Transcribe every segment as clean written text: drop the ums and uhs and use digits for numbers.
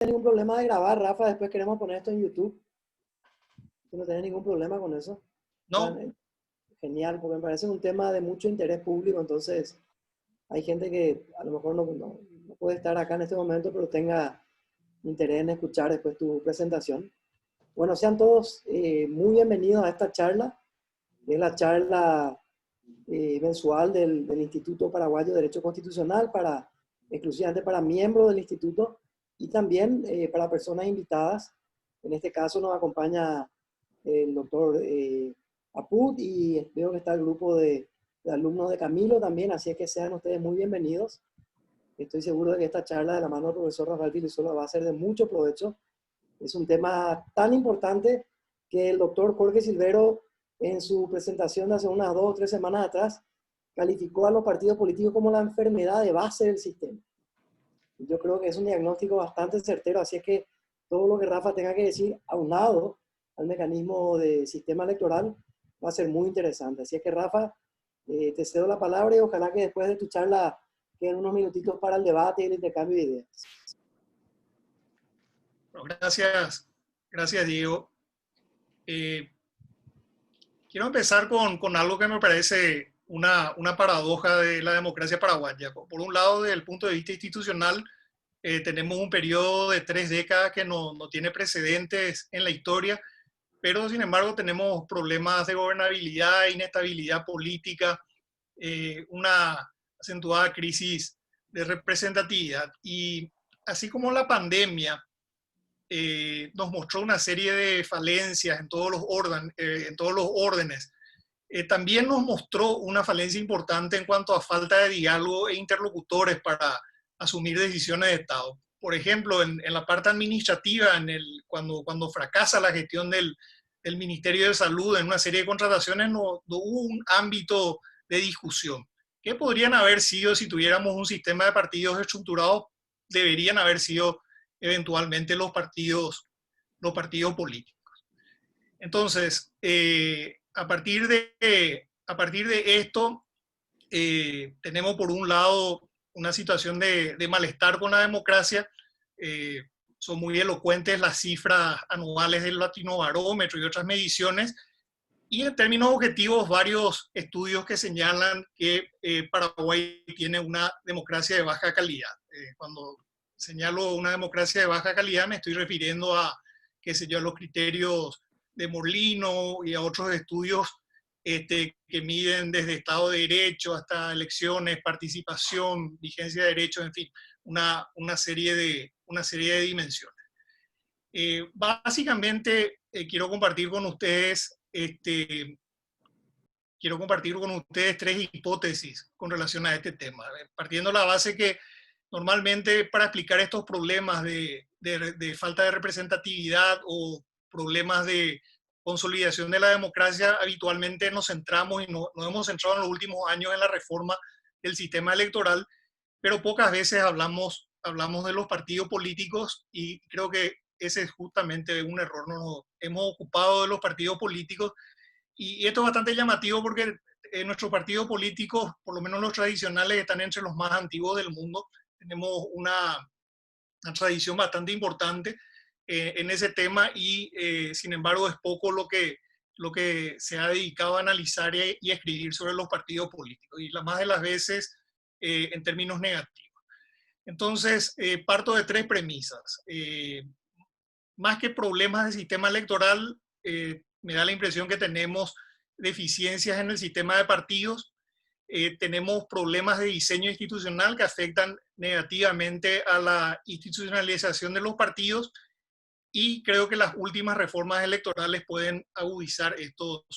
ningún problema de grabar, Rafa, después queremos poner esto en YouTube. ¿Tú no tenés ningún problema con eso? No, Genial, porque me parece un tema de mucho interés público, entonces hay gente que a lo mejor no puede estar acá en este momento, pero tenga interés en escuchar después tu presentación. Bueno, sean todos muy bienvenidos a esta charla, que es la charla mensual del Instituto Paraguayo de Derecho Constitucional, exclusivamente para miembros del instituto y también para personas invitadas. En este caso nos acompaña el doctor Apud y veo que está el grupo de alumnos de Camilo también, así es que sean ustedes muy bienvenidos. Estoy seguro de que esta charla de la mano del profesor Rafael Vilisola va a ser de mucho provecho. Es un tema tan importante que el doctor Jorge Silvero, en su presentación de hace unas 2 o 3 semanas atrás, calificó a los partidos políticos como la enfermedad de base del sistema. Yo creo que es un diagnóstico bastante certero, así es que todo lo que Rafa tenga que decir, aunado al mecanismo de sistema electoral, va a ser muy interesante. Así es que Rafa, te cedo la palabra y ojalá que después de tu charla queden unos minutitos para el debate y el intercambio de ideas. gracias Diego. Quiero empezar con algo que me parece una paradoja de la democracia paraguaya. Por un lado, desde el punto de vista institucional, tenemos un periodo de 3 décadas que no tiene precedentes en la historia, pero sin embargo tenemos problemas de gobernabilidad, inestabilidad política, una acentuada crisis de representatividad. Y así como la pandemia nos mostró una serie de falencias en todos los órdenes, también nos mostró una falencia importante en cuanto a falta de diálogo e interlocutores para asumir decisiones de Estado. Por ejemplo, en la parte administrativa, cuando fracasa la gestión del Ministerio de Salud en una serie de contrataciones, no hubo un ámbito de discusión. ¿Qué podrían haber sido si tuviéramos un sistema de partidos estructurados? Deberían haber sido eventualmente los partidos políticos. Entonces, a partir de esto, tenemos por un lado una situación de malestar con la democracia. Son muy elocuentes las cifras anuales del Latinobarómetro y otras mediciones. Y en términos objetivos, varios estudios que señalan que Paraguay tiene una democracia de baja calidad. Cuando señalo una democracia de baja calidad, me estoy refiriendo a, qué sé yo, a los criterios de Morlino y a otros estudios que miden desde Estado de Derecho hasta elecciones, participación, vigencia de derechos, en fin, una serie de dimensiones. Básicamente, quiero compartir con ustedes tres hipótesis con relación a este tema, partiendo de la base que normalmente para explicar estos problemas de falta de representatividad o problemas de consolidación de la democracia, habitualmente nos centramos y nos hemos centrado en los últimos años en la reforma del sistema electoral, pero pocas veces hablamos de los partidos políticos y creo que ese es justamente un error. Nos hemos ocupado de los partidos políticos y esto es bastante llamativo porque nuestros partidos políticos, por lo menos los tradicionales, están entre los más antiguos del mundo. Tenemos una tradición bastante importante en ese tema y sin embargo es poco lo que se ha dedicado a analizar y a escribir sobre los partidos políticos y la más de las veces en términos negativos. Entonces, parto de 3 premisas. Más que problemas de sistema electoral, me da la impresión que tenemos deficiencias en el sistema de partidos, tenemos problemas de diseño institucional que afectan negativamente a la institucionalización de los partidos y creo que las últimas reformas electorales pueden agudizar estos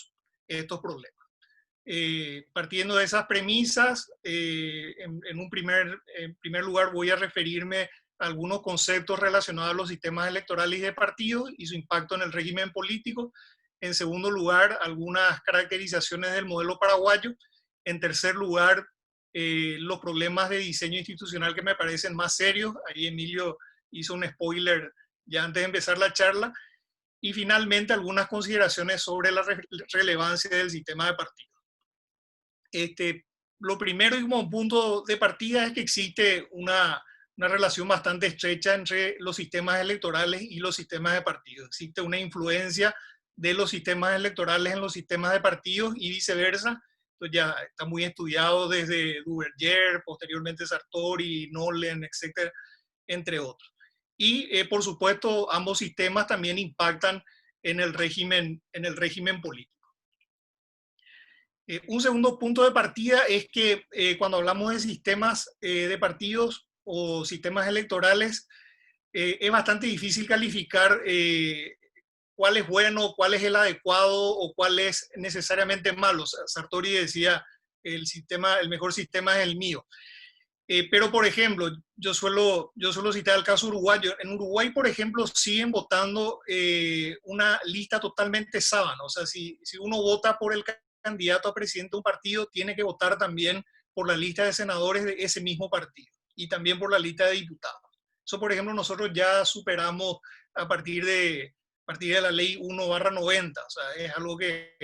problemas. Partiendo de esas premisas, en primer lugar voy a referirme a algunos conceptos relacionados a los sistemas electorales y de partidos y su impacto en el régimen político. En segundo lugar, algunas caracterizaciones del modelo paraguayo. En tercer lugar, los problemas de diseño institucional que me parecen más serios. Ahí Emilio hizo un spoiler ya antes de empezar la charla. Y finalmente, algunas consideraciones sobre la relevancia del sistema de partidos. Lo primero y como punto de partida es que existe una una relación bastante estrecha entre los sistemas electorales y los sistemas de partidos. Existe una influencia de los sistemas electorales en los sistemas de partidos y viceversa. Esto ya está muy estudiado desde Duverger, posteriormente Sartori, Nolen, etcétera, entre otros. Y por supuesto, ambos sistemas también impactan en el régimen político. Un segundo punto de partida es que cuando hablamos de sistemas de partidos o sistemas electorales, es bastante difícil calificar cuál es bueno, cuál es el adecuado o cuál es necesariamente malo. Sartori decía, el mejor sistema es el mío. Pero, por ejemplo, yo suelo citar el caso uruguayo. En Uruguay, por ejemplo, siguen votando una lista totalmente sábana. O sea, si uno vota por el candidato a presidente de un partido, tiene que votar también por la lista de senadores de ese mismo partido y también por la lista de diputados. Eso, por ejemplo, nosotros ya superamos a partir de la ley 1/90. O sea, es algo que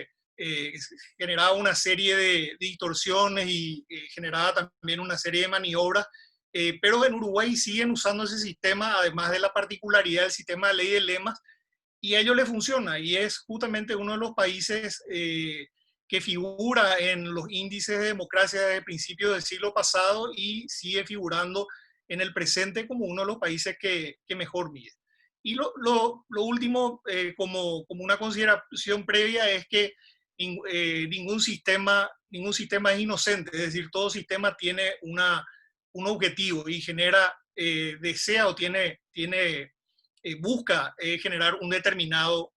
generaba una serie de distorsiones y generaba también una serie de maniobras, pero en Uruguay siguen usando ese sistema, además de la particularidad del sistema de ley de lemas, y a ellos les funciona, y es justamente uno de los países que figura en los índices de democracia desde principios del siglo pasado y sigue figurando en el presente como uno de los países que mejor mide. Y lo último, como una consideración previa, es que ningún sistema es inocente, es decir, todo sistema tiene un objetivo y genera, desea o busca generar un determinado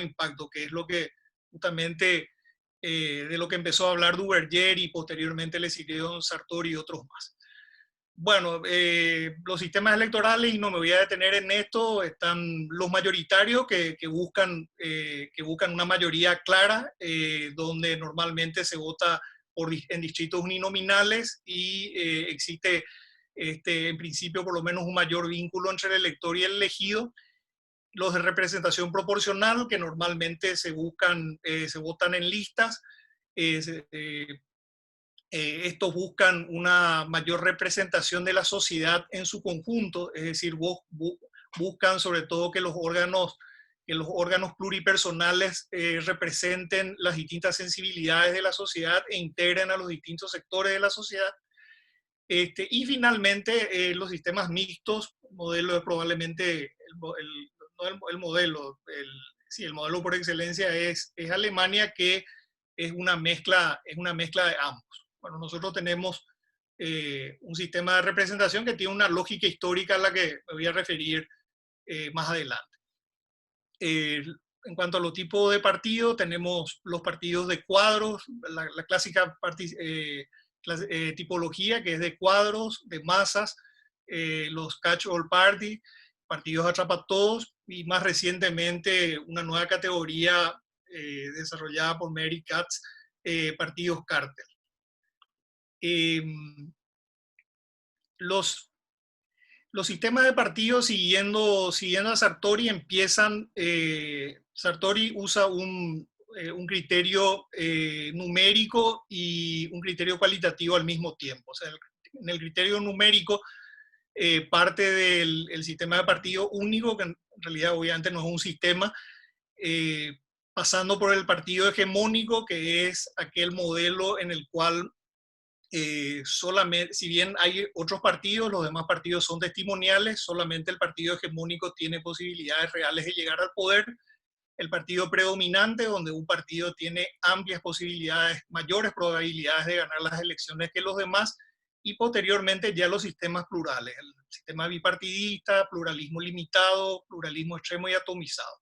impacto, que es lo que justamente de lo que empezó a hablar Duverger y posteriormente le siguieron Sartori y otros más. Bueno, los sistemas electorales, y no me voy a detener en esto, están los mayoritarios que buscan una mayoría clara, donde normalmente se vota en distritos uninominales y existe en principio por lo menos un mayor vínculo entre el elector y el elegido. Los de representación proporcional, que normalmente se votan en listas. Estos buscan una mayor representación de la sociedad en su conjunto, es decir, buscan sobre todo que los órganos pluripersonales representen las distintas sensibilidades de la sociedad e integren a los distintos sectores de la sociedad. Y finalmente, los sistemas mixtos, modelo de probablemente, el modelo por excelencia es Alemania, que es una mezcla de ambos. Bueno, nosotros tenemos un sistema de representación que tiene una lógica histórica a la que me voy a referir más adelante. En cuanto a los tipos de partidos, tenemos los partidos de cuadros, la clásica tipología, que es de cuadros, de masas, los catch-all party, partidos atrapatodos, y más recientemente una nueva categoría desarrollada por Mary Katz, partidos cártel. Los sistemas de partidos, siguiendo a Sartori, Sartori usa un criterio numérico y un criterio cualitativo al mismo tiempo. O sea, en el criterio numérico parte del sistema de partido único, que en realidad obviamente no es un sistema, pasando por el partido hegemónico, que es aquel modelo en el cual solamente, si bien hay otros partidos, los demás partidos son testimoniales, solamente el partido hegemónico tiene posibilidades reales de llegar al poder. El partido predominante, donde un partido tiene amplias posibilidades, mayores probabilidades de ganar las elecciones que los demás, y posteriormente ya los sistemas plurales, el sistema bipartidista, pluralismo limitado, pluralismo extremo y atomizado.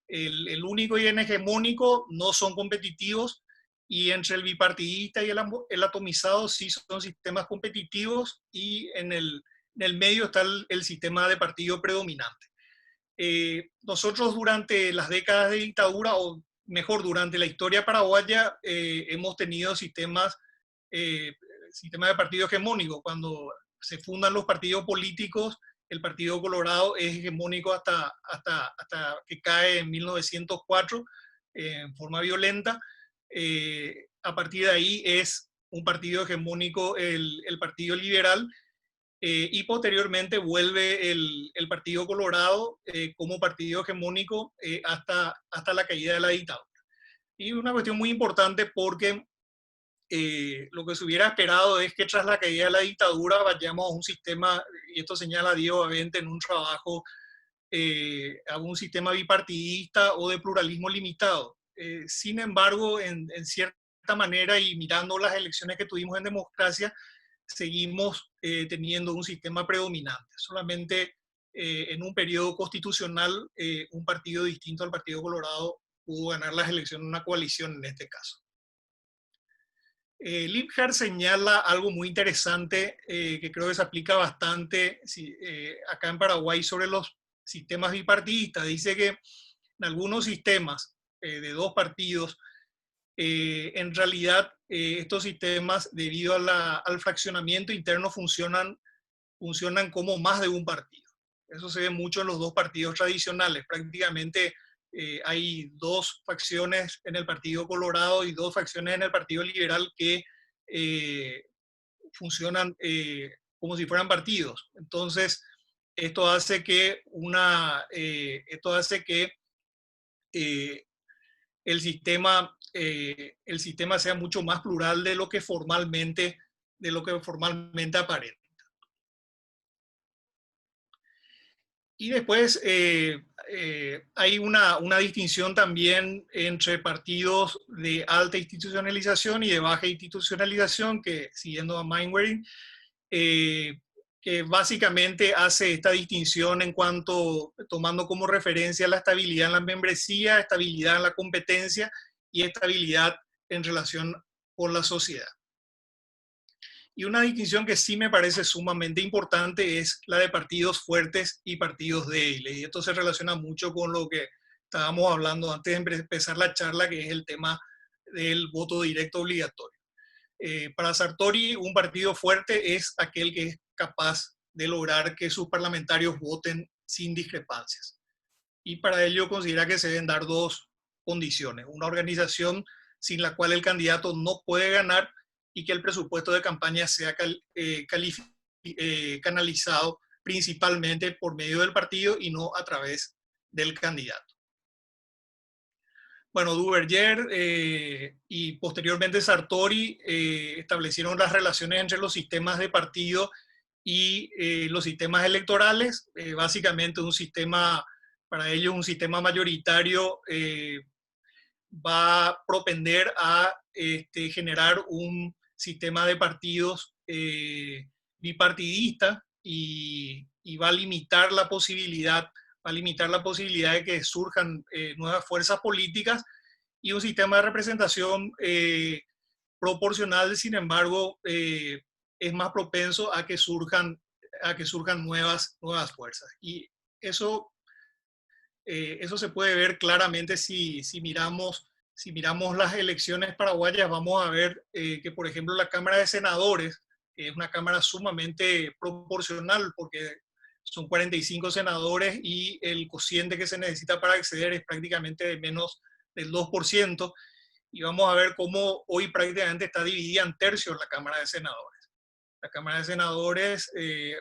El único y el hegemónico no son competitivos, y entre el bipartidista y el atomizado sí son sistemas competitivos, y en el medio está el sistema de partido predominante. Nosotros durante las décadas de dictadura, o mejor, durante la historia paraguaya, hemos tenido sistemas de partido hegemónico. Cuando se fundan los partidos políticos, el Partido Colorado es hegemónico hasta que cae en 1904 en forma violenta. A partir de ahí es un partido hegemónico el Partido Liberal, y posteriormente vuelve el Partido Colorado como partido hegemónico hasta la caída de la dictadura. Y una cuestión muy importante porque lo que se hubiera esperado es que tras la caída de la dictadura vayamos a un sistema, y esto señala Diego Bavente en un trabajo, a un sistema bipartidista o de pluralismo limitado. Sin embargo, en cierta manera, y mirando las elecciones que tuvimos en democracia, seguimos teniendo un sistema predominante. Solamente en un periodo constitucional, un partido distinto al Partido Colorado pudo ganar las elecciones, una coalición en este caso. Liebhardt señala algo muy interesante que creo que se aplica bastante acá en Paraguay sobre los sistemas bipartidistas. Dice que en algunos sistemas de dos partidos, en realidad estos sistemas, debido al fraccionamiento interno, funcionan como más de un partido. Eso se ve mucho en los dos partidos tradicionales. Prácticamente hay dos facciones en el Partido Colorado y dos facciones en el Partido Liberal que funcionan como si fueran partidos. Entonces, esto hace que el sistema sea mucho más plural de lo que formalmente aparenta. Y después hay una distinción también entre partidos de alta institucionalización y de baja institucionalización, que siguiendo a Mainwaring, que básicamente hace esta distinción en cuanto, tomando como referencia la estabilidad en la membresía, estabilidad en la competencia y estabilidad en relación con la sociedad. Y una distinción que sí me parece sumamente importante es la de partidos fuertes y partidos débiles. Y esto se relaciona mucho con lo que estábamos hablando antes de empezar la charla, que es el tema del voto directo obligatorio. Para Sartori, un partido fuerte es aquel que es capaz de lograr que sus parlamentarios voten sin discrepancias. Y para ello considera que se deben dar dos condiciones. Una organización sin la cual el candidato no puede ganar, y que el presupuesto de campaña sea canalizado principalmente por medio del partido y no a través del candidato. Bueno, Duverger y posteriormente Sartori establecieron las relaciones entre los sistemas de partido y los sistemas electorales. Básicamente para ellos un sistema mayoritario va a propender a generar un sistema de partidos bipartidista y va a limitar la posibilidad de que surjan nuevas fuerzas políticas, y un sistema de representación proporcional, sin embargo, es más propenso a que surjan nuevas fuerzas. Y eso se puede ver claramente si miramos las elecciones paraguayas. Vamos a ver que, por ejemplo, la Cámara de Senadores, que es una cámara sumamente proporcional, porque son 45 senadores y el cociente que se necesita para acceder es prácticamente de menos del 2%, y vamos a ver cómo hoy prácticamente está dividida en tercios la Cámara de Senadores. La Cámara de Senadores,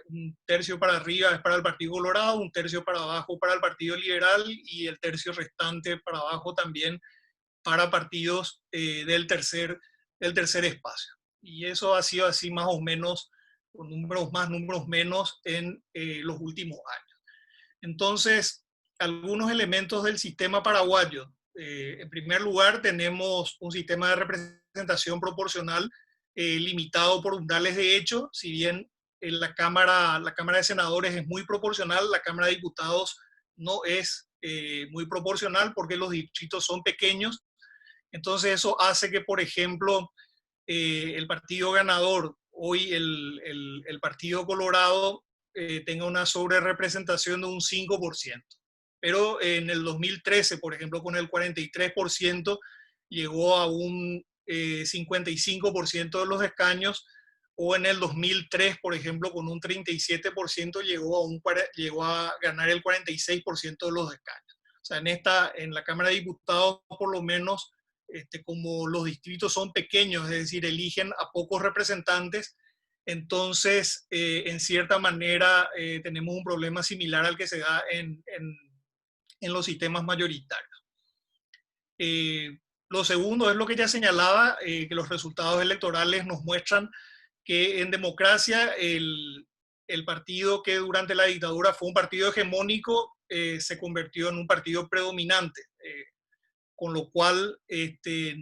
un tercio para arriba es para el Partido Colorado, un tercio para abajo para el Partido Liberal, y el tercio restante para abajo también para partidos del tercer espacio. Y eso ha sido así más o menos, con números más, números menos, en los últimos años. Entonces, algunos elementos del sistema paraguayo. En primer lugar, tenemos un sistema de representación proporcional limitado por umbrales de hecho. Si bien en la Cámara de Senadores es muy proporcional, la Cámara de Diputados no es muy proporcional porque los distritos son pequeños. Entonces eso hace que, por ejemplo, el partido ganador, hoy el Partido Colorado, tenga una sobrerepresentación de un 5%. Pero en el 2013, por ejemplo, con el 43%, llegó a un 55% de los escaños, o en el 2003, por ejemplo, con un 37%, llegó a ganar el 46% de los escaños. O sea, en la Cámara de Diputados, por lo menos, como los distritos son pequeños, es decir, eligen a pocos representantes, Entonces, en cierta manera, tenemos un problema similar al que se da en los sistemas mayoritarios. Lo segundo es lo que ya señalaba, que los resultados electorales nos muestran que en democracia el partido que durante la dictadura fue un partido hegemónico se convirtió en un partido predominante, con lo cual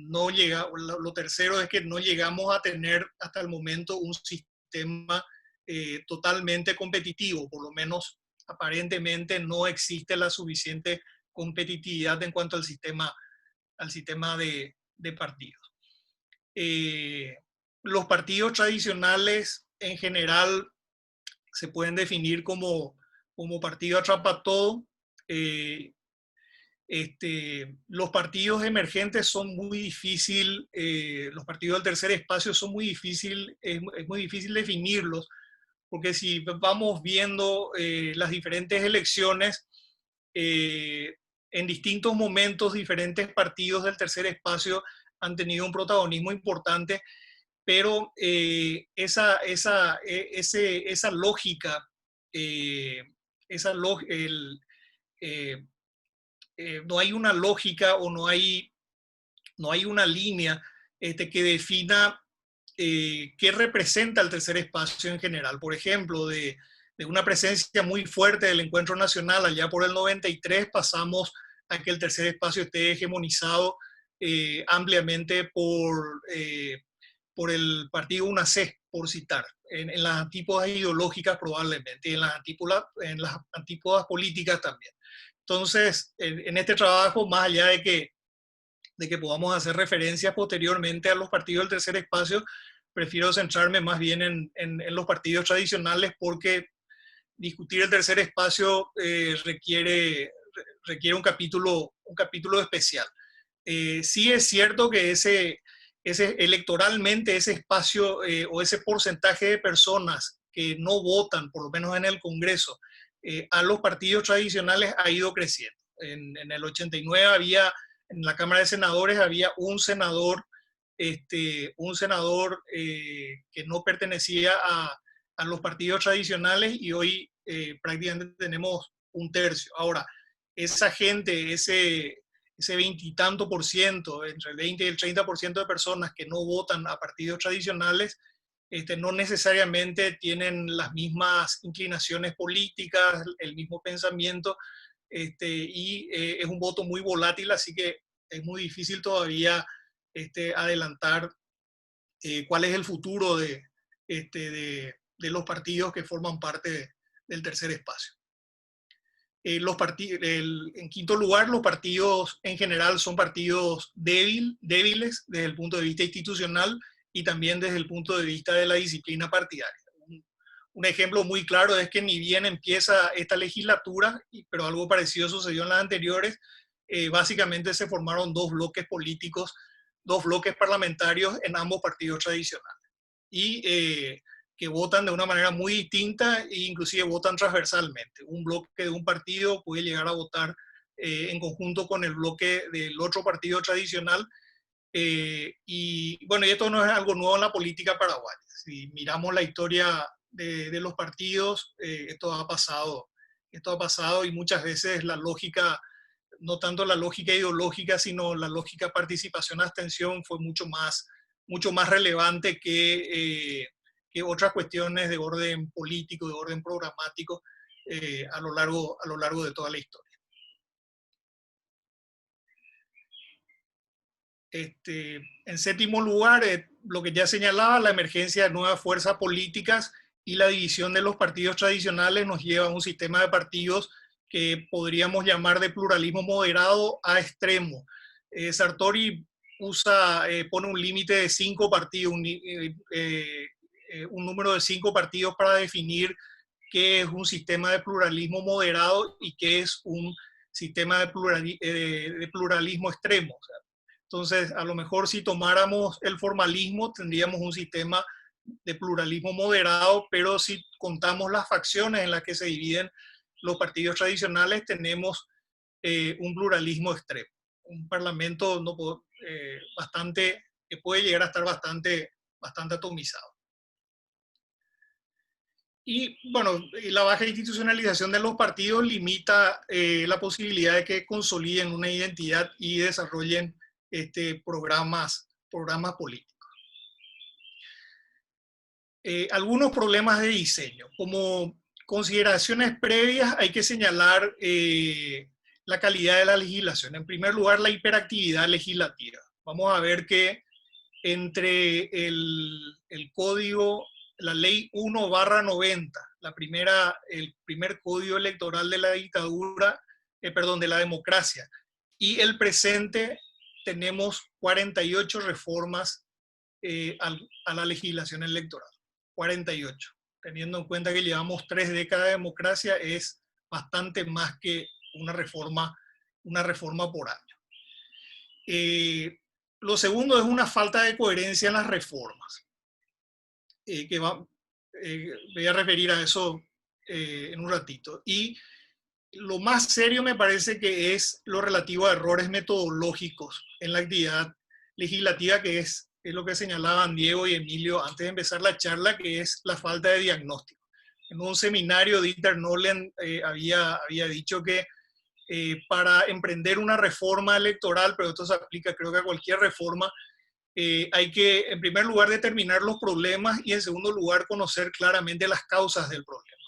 no llega, lo tercero es que no llegamos a tener hasta el momento un sistema totalmente competitivo, por lo menos aparentemente no existe la suficiente competitividad en cuanto al sistema de partidos. Los partidos tradicionales en general se pueden definir como partido atrapa-todo. Los partidos emergentes son muy difícil, los partidos del tercer espacio son muy difícil, es muy difícil definirlos, porque si vamos viendo las diferentes elecciones, en distintos momentos diferentes partidos del tercer espacio han tenido un protagonismo importante, pero esa lógica, no hay una lógica o no hay una línea que defina qué representa el tercer espacio en general. Por ejemplo, de una presencia muy fuerte del Encuentro Nacional allá por el 93, pasamos a que el tercer espacio esté hegemonizado ampliamente por el partido UNACE, por citar, en las antípodas ideológicas probablemente, y en las antípodas políticas también. Entonces, en este trabajo, más allá de que podamos hacer referencias posteriormente a los partidos del tercer espacio, prefiero centrarme más bien en los partidos tradicionales, porque discutir el tercer espacio requiere un capítulo especial. Sí es cierto que electoralmente ese espacio o ese porcentaje de personas que no votan, por lo menos en el Congreso, a los partidos tradicionales ha ido creciendo. En el 89 había, en la Cámara de Senadores había un senador que no pertenecía a los partidos tradicionales, y hoy prácticamente tenemos un tercio. Ahora, esa gente, ese 20 y tanto por ciento, entre el 20 y el 30% de personas que no votan a partidos tradicionales, no necesariamente tienen las mismas inclinaciones políticas, el mismo pensamiento, y es un voto muy volátil, así que es muy difícil todavía adelantar cuál es el futuro de los partidos que forman parte del tercer espacio. En quinto lugar, los partidos en general son partidos débiles desde el punto de vista institucional y también desde el punto de vista de la disciplina partidaria. Un ejemplo muy claro es que ni bien empieza esta legislatura, pero algo parecido sucedió en las anteriores, básicamente se formaron dos bloques políticos, dos bloques parlamentarios en ambos partidos tradicionales, y que votan de una manera muy distinta e inclusive votan transversalmente. Un bloque de un partido puede llegar a votar en conjunto con el bloque del otro partido tradicional, y bueno, y esto no es algo nuevo en la política paraguaya. Si miramos la historia de los partidos, esto ha pasado, y muchas veces la lógica, no tanto la lógica ideológica, sino la lógica participación-abstención fue mucho más relevante que otras cuestiones de orden político, de orden programático, a lo largo de toda la historia. En séptimo lugar, lo que ya señalaba, la emergencia de nuevas fuerzas políticas y la división de los partidos tradicionales nos lleva a un sistema de partidos que podríamos llamar de pluralismo moderado a extremo. Sartori pone un límite de 5 partidos, un número de 5 partidos para definir qué es un sistema de pluralismo moderado y qué es un sistema de pluralismo extremo. O sea, entonces, a lo mejor si tomáramos el formalismo, tendríamos un sistema de pluralismo moderado, pero si contamos las facciones en las que se dividen los partidos tradicionales, tenemos un pluralismo extremo. Un parlamento que puede llegar a estar bastante atomizado. Y bueno, la baja institucionalización de los partidos limita la posibilidad de que consoliden una identidad y desarrollen programas políticos. Algunos problemas de diseño. Como consideraciones previas hay que señalar la calidad de la legislación. En primer lugar, la hiperactividad legislativa. Vamos a ver que entre el código, la ley 1/90, el primer código electoral de la dictadura, de la democracia, y el presente, tenemos 48 reformas a la legislación electoral. 48. Teniendo en cuenta que llevamos 3 décadas de democracia, es bastante más que una reforma por año. Lo segundo es una falta de coherencia en las reformas, voy a referir a eso en un ratito. Y lo más serio me parece que es lo relativo a errores metodológicos en la actividad legislativa, que es lo que señalaban Diego y Emilio antes de empezar la charla, que es la falta de diagnóstico. En un seminario, Dieter Nolen había dicho que para emprender una reforma electoral, pero esto se aplica creo que a cualquier reforma, hay que en primer lugar determinar los problemas y en segundo lugar conocer claramente las causas del problema.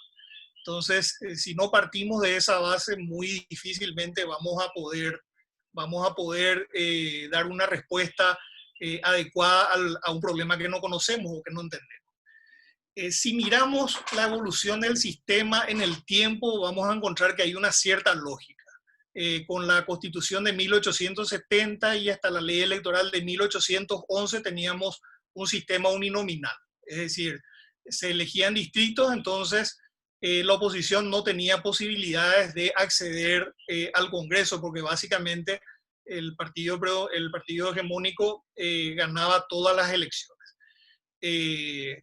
Entonces, si no partimos de esa base, muy difícilmente vamos a poder dar una respuesta adecuada a un problema que no conocemos o que no entendemos. Si miramos la evolución del sistema en el tiempo, vamos a encontrar que hay una cierta lógica. Con la Constitución de 1870 y hasta la Ley Electoral de 1811 teníamos un sistema uninominal, es decir, se elegían distritos, entonces la oposición no tenía posibilidades de acceder al Congreso, porque básicamente el partido hegemónico ganaba todas las elecciones.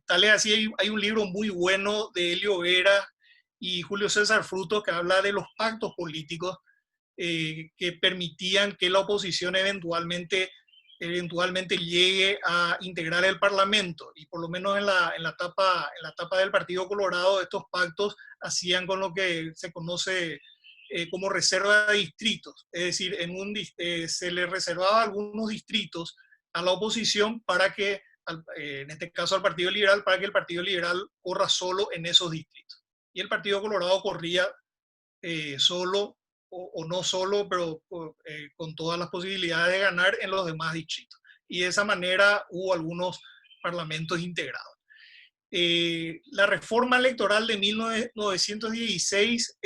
Tal es así, hay un libro muy bueno de Helio Vera y Julio César Frutos que habla de los pactos políticos que permitían que la oposición eventualmente llegue a integrar el Parlamento, y por lo menos en la etapa del Partido Colorado, estos pactos hacían con lo que se conoce como reserva de distritos, es decir, se le reservaba algunos distritos a la oposición para que, en este caso al Partido Liberal, para que el Partido Liberal corra solo en esos distritos. Y el Partido Colorado corría solo o no solo, pero con todas las posibilidades de ganar en los demás distritos. Y de esa manera hubo algunos parlamentos integrados. La reforma electoral de 1916,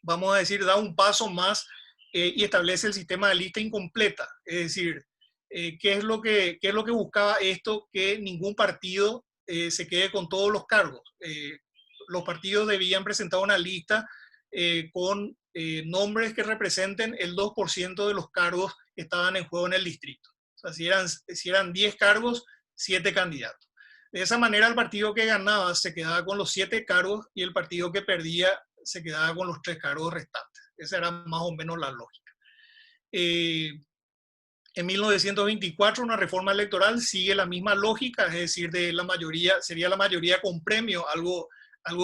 vamos a decir, da un paso más y establece el sistema de lista incompleta. Es decir, ¿qué es lo que buscaba esto? Que ningún partido se quede con todos los cargos. Los partidos debían presentar una lista con nombres que representen el 2% de los cargos que estaban en juego en el distrito. O sea, si eran 10 cargos, 7 candidatos. De esa manera, el partido que ganaba se quedaba con los 7 cargos y el partido que perdía se quedaba con los 3 cargos restantes. Esa era más o menos la lógica. En 1924, una reforma electoral sigue la misma lógica, es decir, sería la mayoría con premio, algo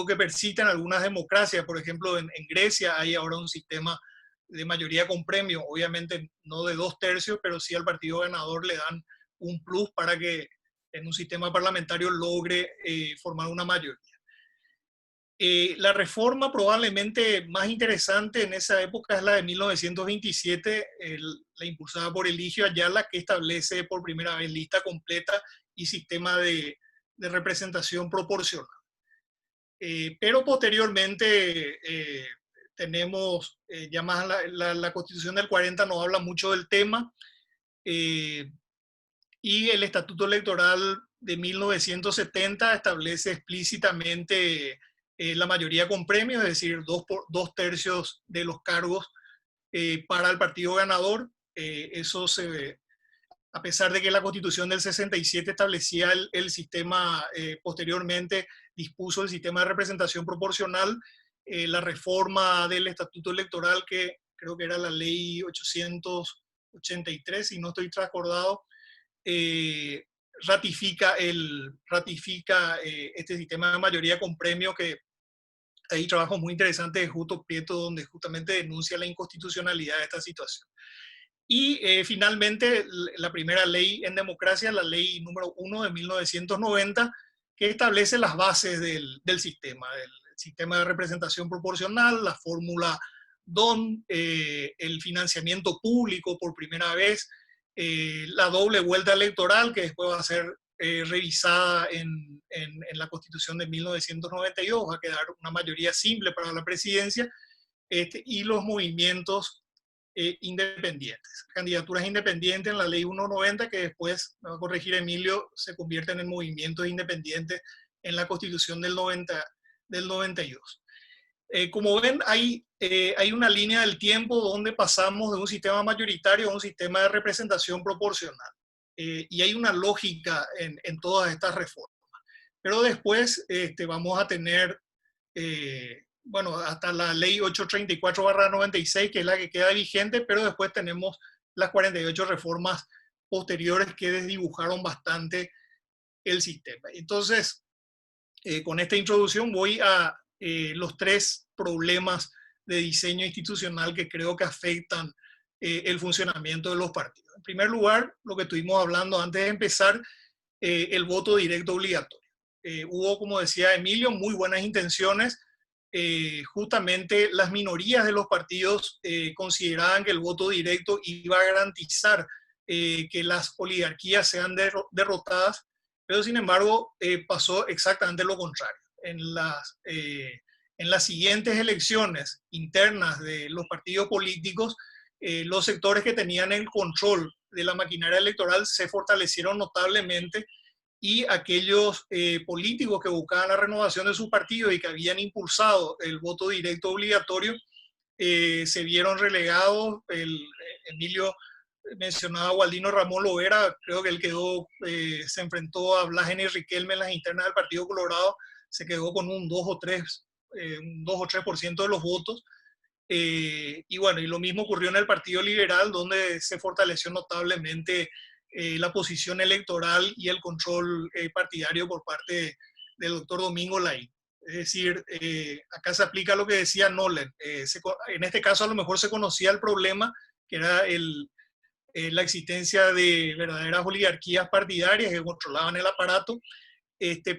que persiste en algunas democracias. Por ejemplo, en Grecia hay ahora un sistema de mayoría con premio, obviamente no de 2/3, pero sí al partido ganador le dan un plus para que en un sistema parlamentario logre formar una mayoría. La reforma probablemente más interesante en esa época es la de 1927, la impulsada por Eligio Ayala, que establece por primera vez lista completa y sistema de representación proporcional. Pero posteriormente tenemos ya más la Constitución del 40 nos habla mucho del tema, y el Estatuto Electoral de 1970 establece explícitamente la mayoría con premios, es decir, 2/3 de los cargos para el partido ganador. Eso a pesar de que la Constitución del 67 establecía el sistema, posteriormente dispuso el sistema de representación proporcional, la reforma del Estatuto Electoral, que creo que era la ley 883, si no estoy transacordado, ratifica este sistema de mayoría con premio, que hay trabajos muy interesantes de Justo Prieto donde justamente denuncia la inconstitucionalidad de esta situación. Y finalmente, la primera ley en democracia, la ley número 1 de 1990, que establece las bases del sistema de representación proporcional, la fórmula DON, el financiamiento público por primera vez, la doble vuelta electoral, que después va a ser revisada en la Constitución de 1992, va a quedar una mayoría simple para la presidencia, y los movimientos independientes. Candidaturas independientes en la ley 190, que después, me va a corregir Emilio, se convierten en movimientos independientes en la Constitución del 92. Como ven, hay una línea del tiempo donde pasamos de un sistema mayoritario a un sistema de representación proporcional. Y hay una lógica en todas estas reformas. Pero después vamos a tener, bueno, hasta la ley 834/96, que es la que queda vigente, pero después tenemos las 48 reformas posteriores que desdibujaron bastante el sistema. Entonces, con esta introducción voy a los tres problemas de diseño institucional que creo que afectan el funcionamiento de los partidos. En primer lugar, lo que estuvimos hablando antes de empezar, el voto directo obligatorio. Hubo, como decía Emilio, muy buenas intenciones. Justamente las minorías de los partidos consideraban que el voto directo iba a garantizar que las oligarquías sean derrotadas, pero sin embargo pasó exactamente lo contrario. En las siguientes elecciones internas de los partidos políticos, los sectores que tenían el control de la maquinaria electoral se fortalecieron notablemente, y aquellos políticos que buscaban la renovación de sus partidos y que habían impulsado el voto directo obligatorio se vieron relegados. Emilio mencionaba a Gualdino Ramón Lovera, creo que él se enfrentó a Blas N. Riquelme en las internas del Partido Colorado, se quedó con un 2 o 3% de los votos. Y bueno, y lo mismo ocurrió en el Partido Liberal, donde se fortaleció notablemente la posición electoral y el control partidario por parte del doctor Domingo Laín. Es decir, acá se aplica lo que decía Nolen. En este caso a lo mejor se conocía el problema, que era la existencia de verdaderas oligarquías partidarias que controlaban el aparato,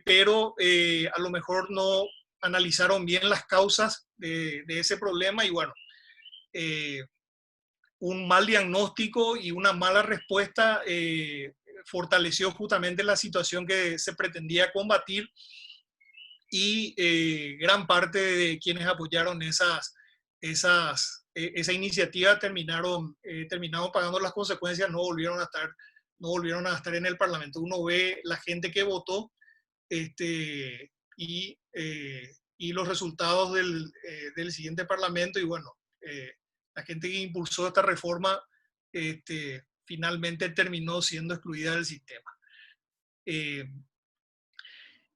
pero a lo mejor no analizaron bien las causas de ese problema, y bueno, un mal diagnóstico y una mala respuesta fortaleció justamente la situación que se pretendía combatir, y gran parte de quienes apoyaron esa iniciativa terminaron pagando las consecuencias, no volvieron a estar en el Parlamento. Uno ve la gente que votó y los resultados del siguiente Parlamento, y bueno, la gente que impulsó esta reforma finalmente terminó siendo excluida del sistema.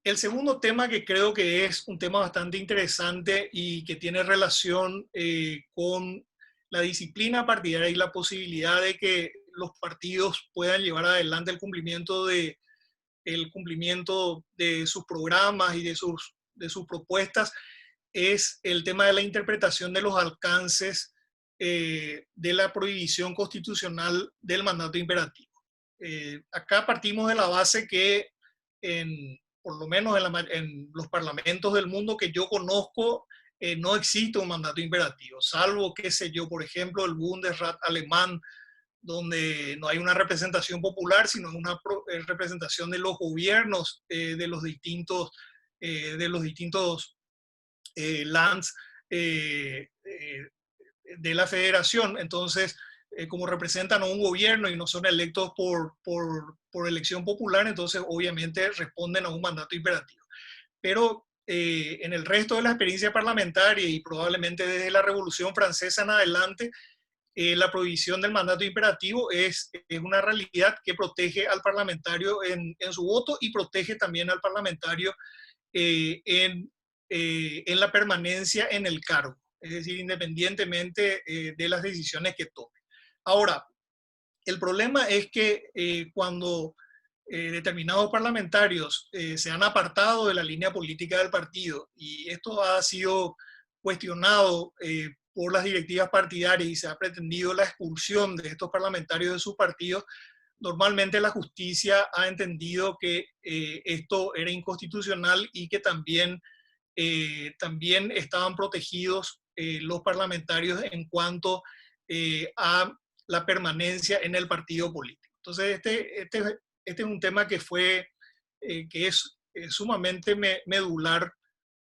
El segundo tema, que creo que es un tema bastante interesante y que tiene relación con la disciplina partidaria y la posibilidad de que los partidos puedan llevar adelante el cumplimiento de sus programas y de sus propuestas, es el tema de la interpretación de los alcances de la prohibición constitucional del mandato imperativo. Acá partimos de la base que por lo menos en los parlamentos del mundo que yo conozco, no existe un mandato imperativo, salvo, qué sé yo, por ejemplo, el Bundesrat alemán, donde no hay una representación popular, sino una representación de los gobiernos de los distintos lands de la federación. Entonces, como representan a un gobierno y no son electos por elección popular, entonces obviamente responden a un mandato imperativo. Pero en el resto de la experiencia parlamentaria, y probablemente desde la Revolución Francesa en adelante, la prohibición del mandato imperativo es una realidad que protege al parlamentario en su voto, y protege también al parlamentario en la permanencia en el cargo, es decir, independientemente de las decisiones que tome. Ahora, el problema es que cuando determinados parlamentarios se han apartado de la línea política del partido, y esto ha sido cuestionado por las directivas partidarias y se ha pretendido la expulsión de estos parlamentarios de sus partidos, normalmente la justicia ha entendido que esto era inconstitucional y que también estaban protegidos los parlamentarios en cuanto a la permanencia en el partido político. Entonces, este es un tema que es sumamente medular,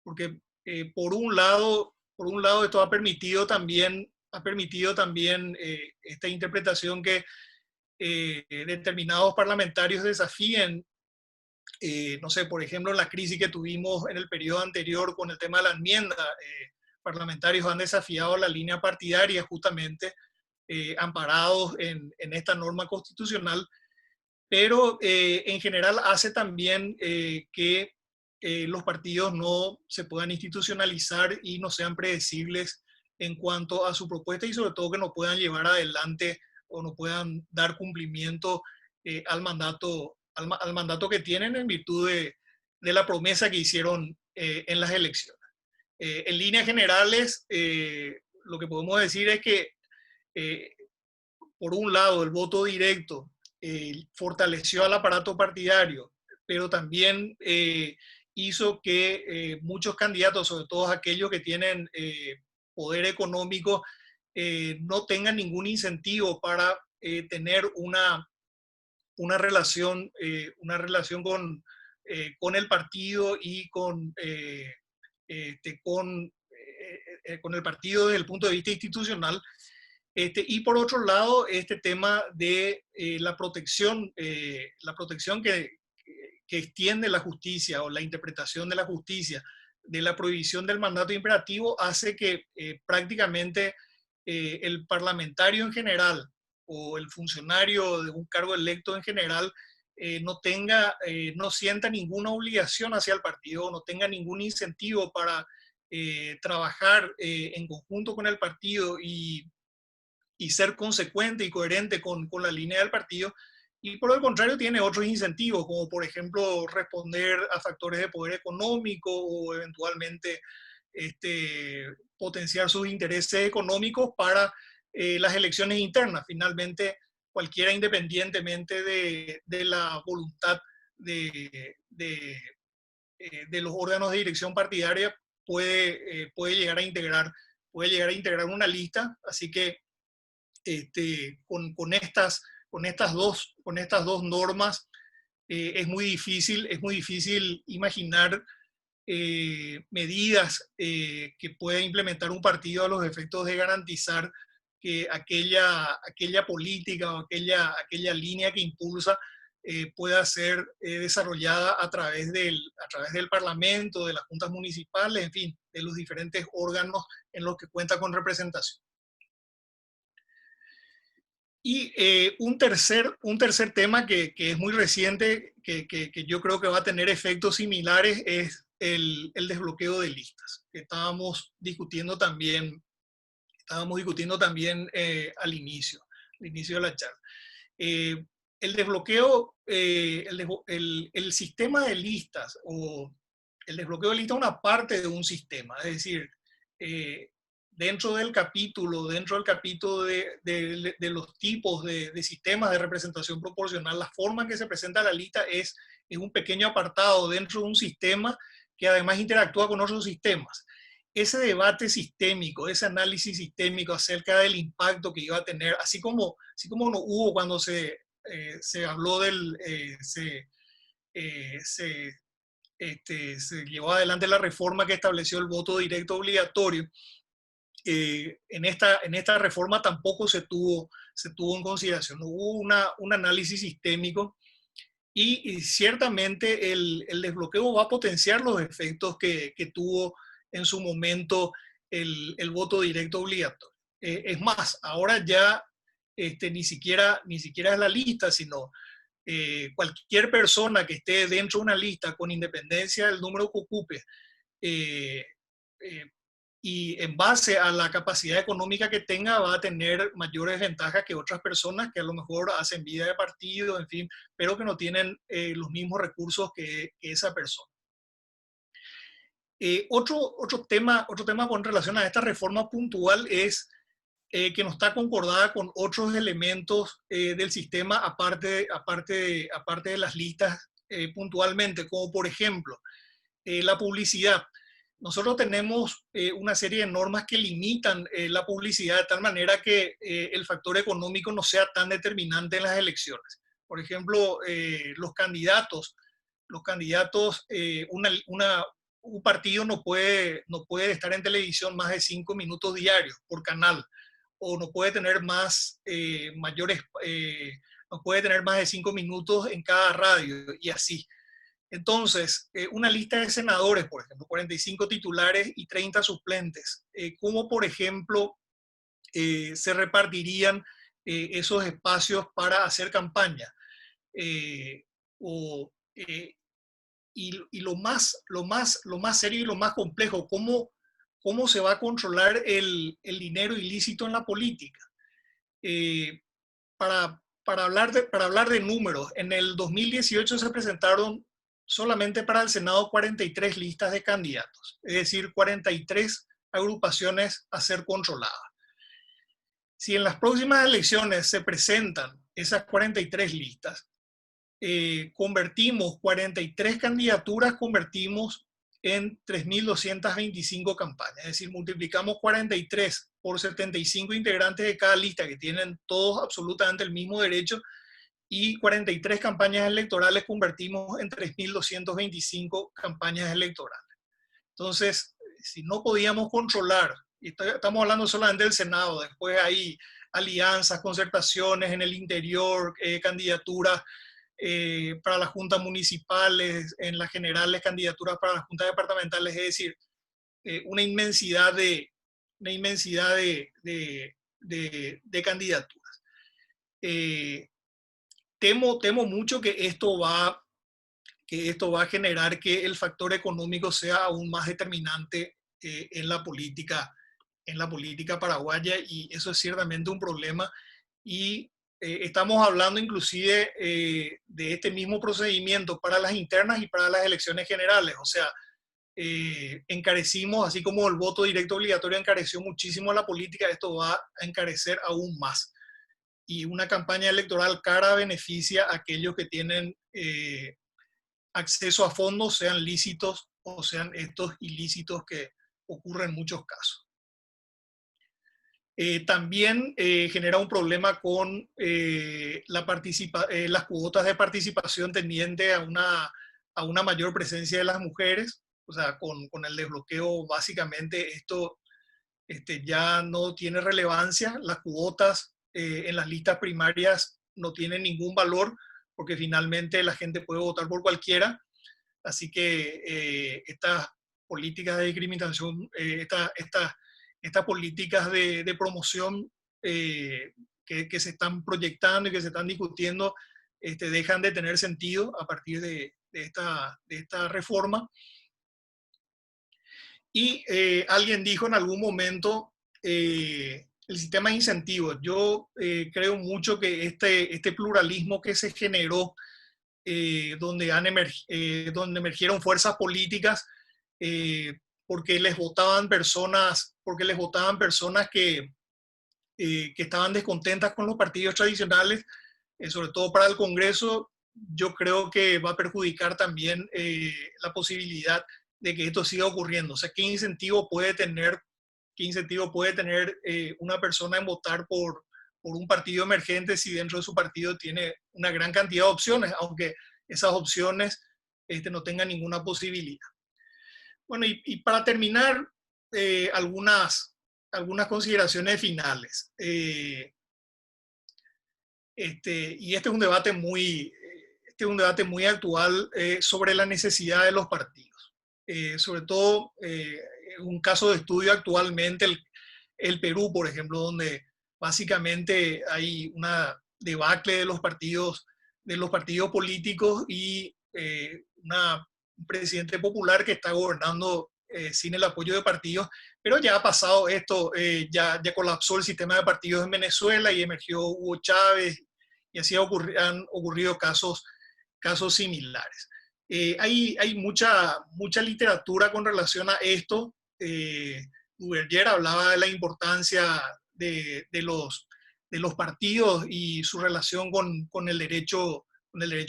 porque por un lado esto ha permitido también esta interpretación que determinados parlamentarios desafíen, no sé, por ejemplo, la crisis que tuvimos en el periodo anterior con el tema de la enmienda, parlamentarios han desafiado la línea partidaria justamente amparados en esta norma constitucional, pero en general hace también que los partidos no se puedan institucionalizar y no sean predecibles en cuanto a su propuesta, y sobre todo que no puedan llevar adelante o no puedan dar cumplimiento al mandato que tienen en virtud de la promesa que hicieron en las elecciones. En líneas generales, lo que podemos decir es que eh, por un lado, el voto directo fortaleció al aparato partidario, pero también hizo que muchos candidatos, sobre todo aquellos que tienen poder económico, no tengan ningún incentivo para tener una relación con el partido y con el partido desde el punto de vista institucional. Y por otro lado, este tema de la protección que extiende la justicia o la interpretación de la justicia, de la prohibición del mandato imperativo, hace que prácticamente el parlamentario en general o el funcionario de un cargo electo en general no sienta ninguna obligación hacia el partido, no tenga ningún incentivo para trabajar en conjunto con el partido y ser consecuente y coherente con la línea del partido, y por el contrario tiene otros incentivos, como por ejemplo responder a factores de poder económico o eventualmente potenciar sus intereses económicos para las elecciones internas. Finalmente, cualquiera, independientemente de la voluntad de los órganos de dirección partidaria, puede llegar a integrar una lista. Así que con estas dos normas es muy difícil imaginar medidas que pueda implementar un partido a los efectos de garantizar que aquella política o aquella línea que impulsa pueda ser desarrollada a través del Parlamento, de las juntas municipales, en fin, de los diferentes órganos en los que cuenta con representación. Y un tercer tema que es muy reciente, que yo creo que va a tener efectos similares, es el desbloqueo de listas, que estábamos discutiendo también al inicio de la charla. El desbloqueo, el sistema de listas, o el desbloqueo de listas es una parte de un sistema, es decir, dentro del capítulo de los tipos de sistemas de representación proporcional, la forma en que se presenta la lista es un pequeño apartado dentro de un sistema que además interactúa con otros sistemas. Ese debate sistémico, ese análisis sistémico acerca del impacto que iba a tener, así como no hubo cuando se habló se llevó adelante la reforma que estableció el voto directo obligatorio. En esta reforma tampoco se tuvo en consideración. No hubo un análisis sistémico, y ciertamente el desbloqueo va a potenciar los efectos que tuvo en su momento el voto directo obligatorio. Es más, ahora ya ni siquiera es la lista, sino cualquier persona que esté dentro de una lista, con independencia del número que ocupe, y en base a la capacidad económica que tenga va a tener mayores ventajas que otras personas que a lo mejor hacen vida de partido, en fin, pero que no tienen los mismos recursos que esa persona. Otro tema con relación a esta reforma puntual es que no está concordada con otros elementos del sistema aparte de las listas puntualmente, como por ejemplo la publicidad. Nosotros tenemos una serie de normas que limitan la publicidad de tal manera que el factor económico no sea tan determinante en las elecciones. Por ejemplo, los candidatos, un partido no puede estar en televisión más de 5 minutos diarios por canal, o no puede tener no puede tener más de 5 minutos en cada radio, y así. Entonces, una lista de senadores, por ejemplo, 45 titulares y 30 suplentes, ¿cómo, por ejemplo, se repartirían esos espacios para hacer campaña? O, y lo más serio y lo más complejo, ¿cómo se va a controlar el dinero ilícito en la política? Para hablar de números, en el 2018 se presentaron solamente para el Senado 43 listas de candidatos, es decir, 43 agrupaciones a ser controladas. Si en las próximas elecciones se presentan esas 43 listas, convertimos 43 candidaturas, convertimos en 3.225 campañas. Es decir, multiplicamos 43 por 75 integrantes de cada lista que tienen todos absolutamente el mismo derecho, y 43 campañas electorales convertimos en 3.225 campañas electorales. Entonces, si no podíamos controlar, y estamos hablando solamente del Senado, después hay alianzas, concertaciones en el interior, candidaturas para las juntas municipales, en las generales candidaturas para las juntas departamentales, es decir, una inmensidad de candidaturas. Temo mucho que esto va a generar que el factor económico sea aún más determinante en la política paraguaya, y eso es ciertamente un problema. Y estamos hablando inclusive de este mismo procedimiento para las internas y para las elecciones generales. O sea, encarecimos, así como el voto directo obligatorio encareció muchísimo la política, esto va a encarecer aún más. Y una campaña electoral cara beneficia a aquellos que tienen acceso a fondos, sean lícitos o sean estos ilícitos que ocurren en muchos casos. También genera un problema con las cuotas de participación tendiente a una mayor presencia de las mujeres. O sea, con el desbloqueo, básicamente esto ya no tiene relevancia. Las cuotas en las listas primarias no tienen ningún valor, porque finalmente la gente puede votar por cualquiera. Así que estas políticas de discriminación, estas políticas de promoción que se están proyectando y que se están discutiendo, dejan de tener sentido a partir de esta reforma. Y alguien dijo en algún momento el sistema de incentivos. Yo creo mucho que este pluralismo que se generó, donde emergieron fuerzas políticas, porque les votaban personas que estaban descontentas con los partidos tradicionales, sobre todo para el Congreso. Yo creo que va a perjudicar también la posibilidad de que esto siga ocurriendo. O sea, ¿qué incentivo puede tener una persona en votar por un partido emergente si dentro de su partido tiene una gran cantidad de opciones, aunque esas opciones no tengan ninguna posibilidad? Bueno, y para terminar, algunas consideraciones finales. Y este es un debate muy actual sobre la necesidad de los partidos. Sobre todo, un caso de estudio actualmente, el Perú, por ejemplo, donde básicamente hay una debacle de los partidos políticos y un presidente popular que está gobernando sin el apoyo de partidos, pero ya ha pasado esto, ya colapsó el sistema de partidos en Venezuela y emergió Hugo Chávez y así han ocurrido casos similares. Hay mucha literatura con relación a esto. Duverger hablaba de la importancia de los partidos y su relación con el derecho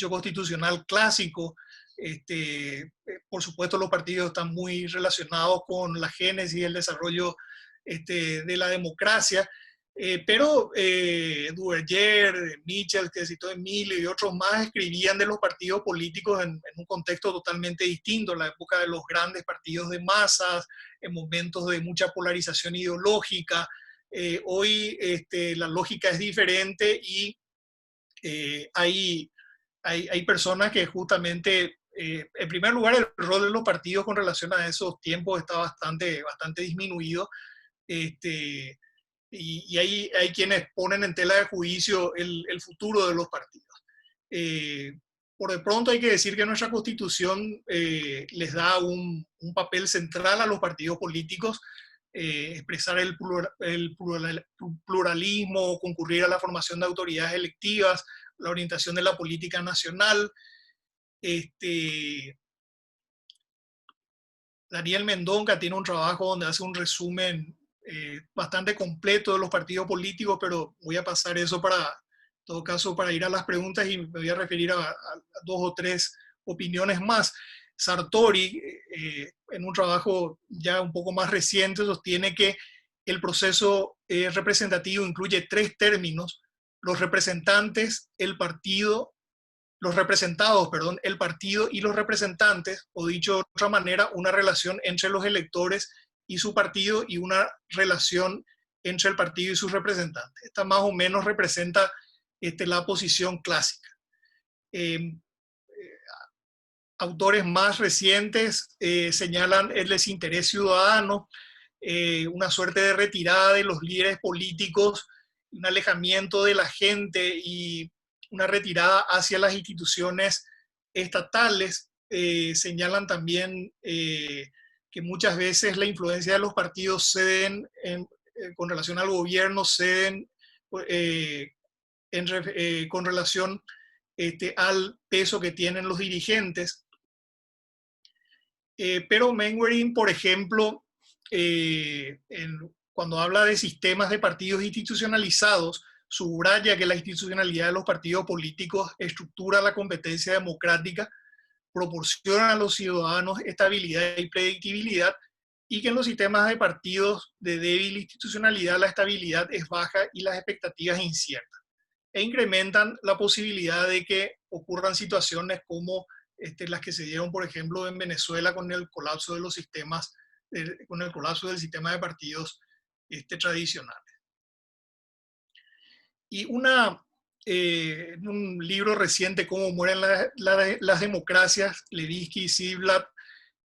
constitucional clásico. Por supuesto, los partidos están muy relacionados con la génesis y el desarrollo de la democracia, pero Duverger, Mitchell, que citó Emilio y otros más, escribían de los partidos políticos en un contexto totalmente distinto, en la época de los grandes partidos de masas, en momentos de mucha polarización ideológica. Hoy la lógica es diferente y hay personas que justamente, en primer lugar, el rol de los partidos con relación a esos tiempos está bastante disminuido. Y hay quienes ponen en tela de juicio el futuro de los partidos. Por de pronto hay que decir que nuestra Constitución les da un papel central a los partidos políticos, expresar el pluralismo, concurrir a la formación de autoridades electivas, la orientación de la política nacional. Daniel Mendonca tiene un trabajo donde hace un resumen bastante completo de los partidos políticos, pero voy a pasar eso en todo caso, para ir a las preguntas y me voy a referir a dos o tres opiniones más. Sartori, en un trabajo ya un poco más reciente, sostiene que el proceso representativo incluye tres términos: los representantes, el partido, los representados, perdón, el partido y los representantes, o dicho de otra manera, una relación entre los electores y su partido y una relación entre el partido y sus representantes. Esta más o menos representa la posición clásica. Autores más recientes señalan el desinterés ciudadano, una suerte de retirada de los líderes políticos, un alejamiento de la gente y una retirada hacia las instituciones estatales. Señalan también que muchas veces la influencia de los partidos ceden con relación al gobierno, ceden con relación al peso que tienen los dirigentes. Pero Mainwaring, por ejemplo, cuando habla de sistemas de partidos institucionalizados, subraya que la institucionalidad de los partidos políticos estructura la competencia democrática, proporciona a los ciudadanos estabilidad y predictibilidad, y que en los sistemas de partidos de débil institucionalidad la estabilidad es baja y las expectativas inciertas, e incrementan la posibilidad de que ocurran situaciones como las que se dieron, por ejemplo, en Venezuela con el colapso de los sistemas, con el colapso del sistema de partidos tradicionales. Y en un libro reciente, Cómo mueren las democracias, Levitsky y Ziblatt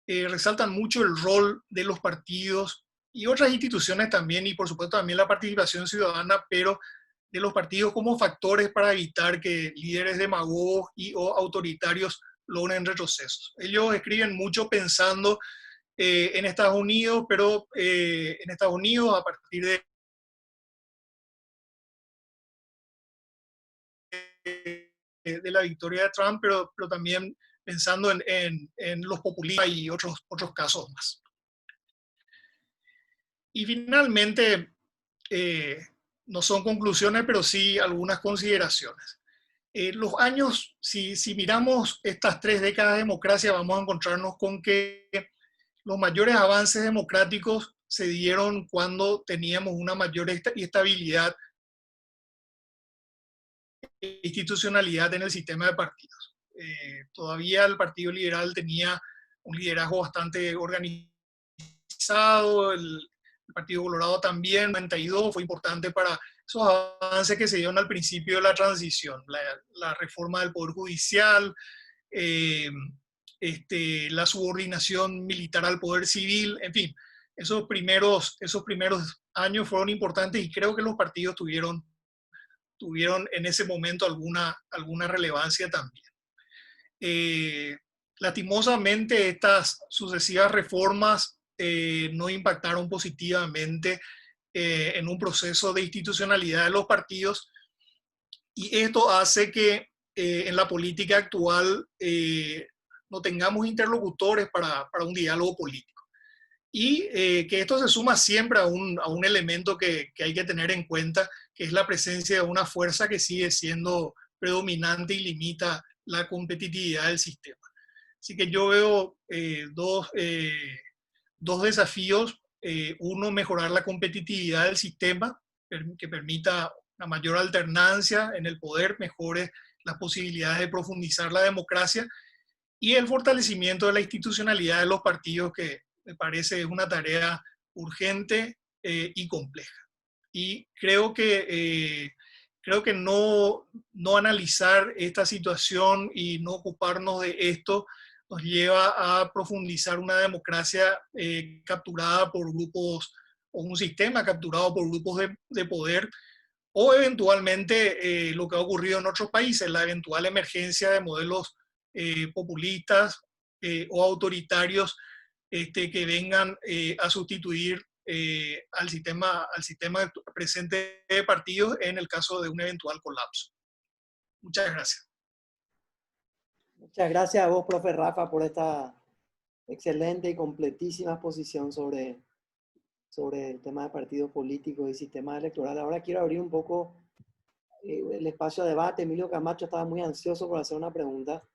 resaltan mucho el rol de los partidos y otras instituciones también, y por supuesto también la participación ciudadana, pero de los partidos como factores para evitar que líderes demagogos o autoritarios logren retrocesos. Ellos escriben mucho pensando en Estados Unidos, pero en Estados Unidos a partir de la victoria de Trump, pero también pensando en los populistas y otros casos más. Y finalmente, no son conclusiones, pero sí algunas consideraciones. Los años, si miramos estas 3 décadas de democracia, vamos a encontrarnos con que los mayores avances democráticos se dieron cuando teníamos una mayor estabilidad e institucionalidad en el sistema de partidos. Todavía el Partido Liberal tenía un liderazgo bastante organizado, el Partido Colorado también, en 92 fue importante para esos avances que se dieron al principio de la transición, la reforma del Poder Judicial, la subordinación militar al Poder Civil, en fin, esos primeros años fueron importantes y creo que los partidos tuvieron en ese momento alguna relevancia también. Lastimosamente, estas sucesivas reformas no impactaron positivamente en un proceso de institucionalidad de los partidos, y esto hace que en la política actual no tengamos interlocutores para un diálogo político. Y que esto se suma siempre a un elemento que hay que tener en cuenta, que es la presencia de una fuerza que sigue siendo predominante y limita la competitividad del sistema. Así que yo veo dos desafíos. Uno, mejorar la competitividad del sistema, que permita una mayor alternancia en el poder, mejore las posibilidades de profundizar la democracia, y el fortalecimiento de la institucionalidad de los partidos, que me parece es una tarea urgente y compleja. Y creo que no analizar esta situación y no ocuparnos de esto nos lleva a profundizar una democracia capturada por grupos, o un sistema capturado por grupos de poder, o eventualmente lo que ha ocurrido en otros países, la eventual emergencia de modelos populistas o autoritarios que vengan a sustituir al sistema presente de partidos en el caso de un eventual colapso. Muchas gracias. Muchas gracias a vos, profe Rafa, por esta excelente y completísima exposición sobre el tema de partidos políticos y sistemas electorales. Ahora quiero abrir un poco el espacio de debate. Emilio Camacho estaba muy ansioso por hacer una pregunta,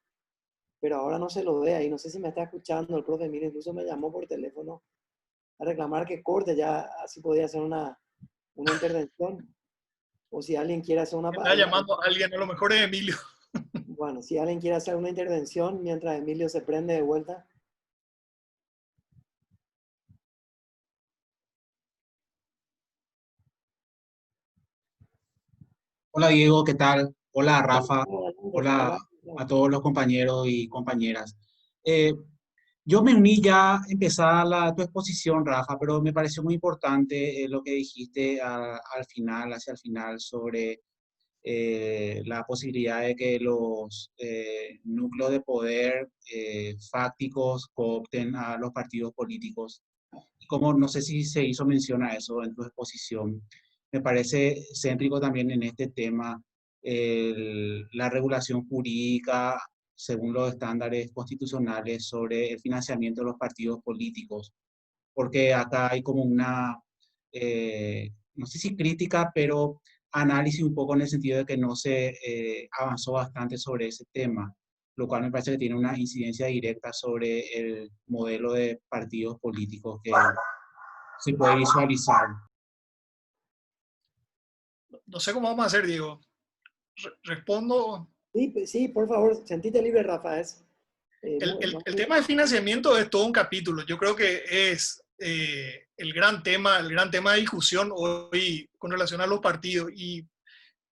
pero ahora no se lo ve ahí. No sé si me está escuchando el profe Emilio, incluso me llamó por teléfono a reclamar que corte, ya así podía hacer una intervención. O si alguien quiere hacer una... Está llamando a alguien, a lo mejor es Emilio. Bueno, si alguien quiere hacer una intervención mientras Emilio se prende de vuelta. Hola Diego, ¿qué tal? Hola Rafa, hola a todos los compañeros y compañeras. Eh, yo me uní ya empezar tu exposición, Rafa, pero me pareció muy importante lo que dijiste al final, hacia el final, sobre la posibilidad de que los núcleos de poder fácticos coopten a los partidos políticos. Como no sé si se hizo mención a eso en tu exposición, me parece céntrico también en este tema la regulación jurídica según los estándares constitucionales sobre el financiamiento de los partidos políticos, porque acá hay como una, no sé si crítica, pero análisis un poco en el sentido de que no se avanzó bastante sobre ese tema, lo cual me parece que tiene una incidencia directa sobre el modelo de partidos políticos que se puede visualizar. No sé cómo vamos a hacer, Diego. Respondo. Sí, por favor, sentite libre, Rafa. El tema de financiamiento es todo un capítulo. Yo creo que es el gran tema de discusión hoy con relación a los partidos. Y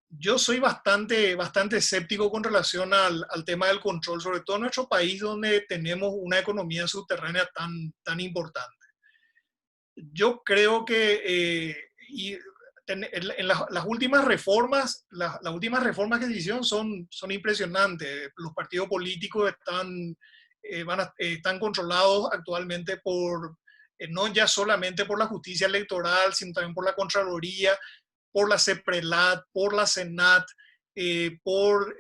yo soy bastante escéptico con relación al tema del control, sobre todo en nuestro país donde tenemos una economía subterránea tan importante. Yo creo que en las últimas reformas, las últimas reformas que se hicieron son impresionantes. Los partidos políticos están controlados actualmente no ya solamente por la justicia electoral, sino también por la Contraloría, por la CEPRELAT, por la SENAT, por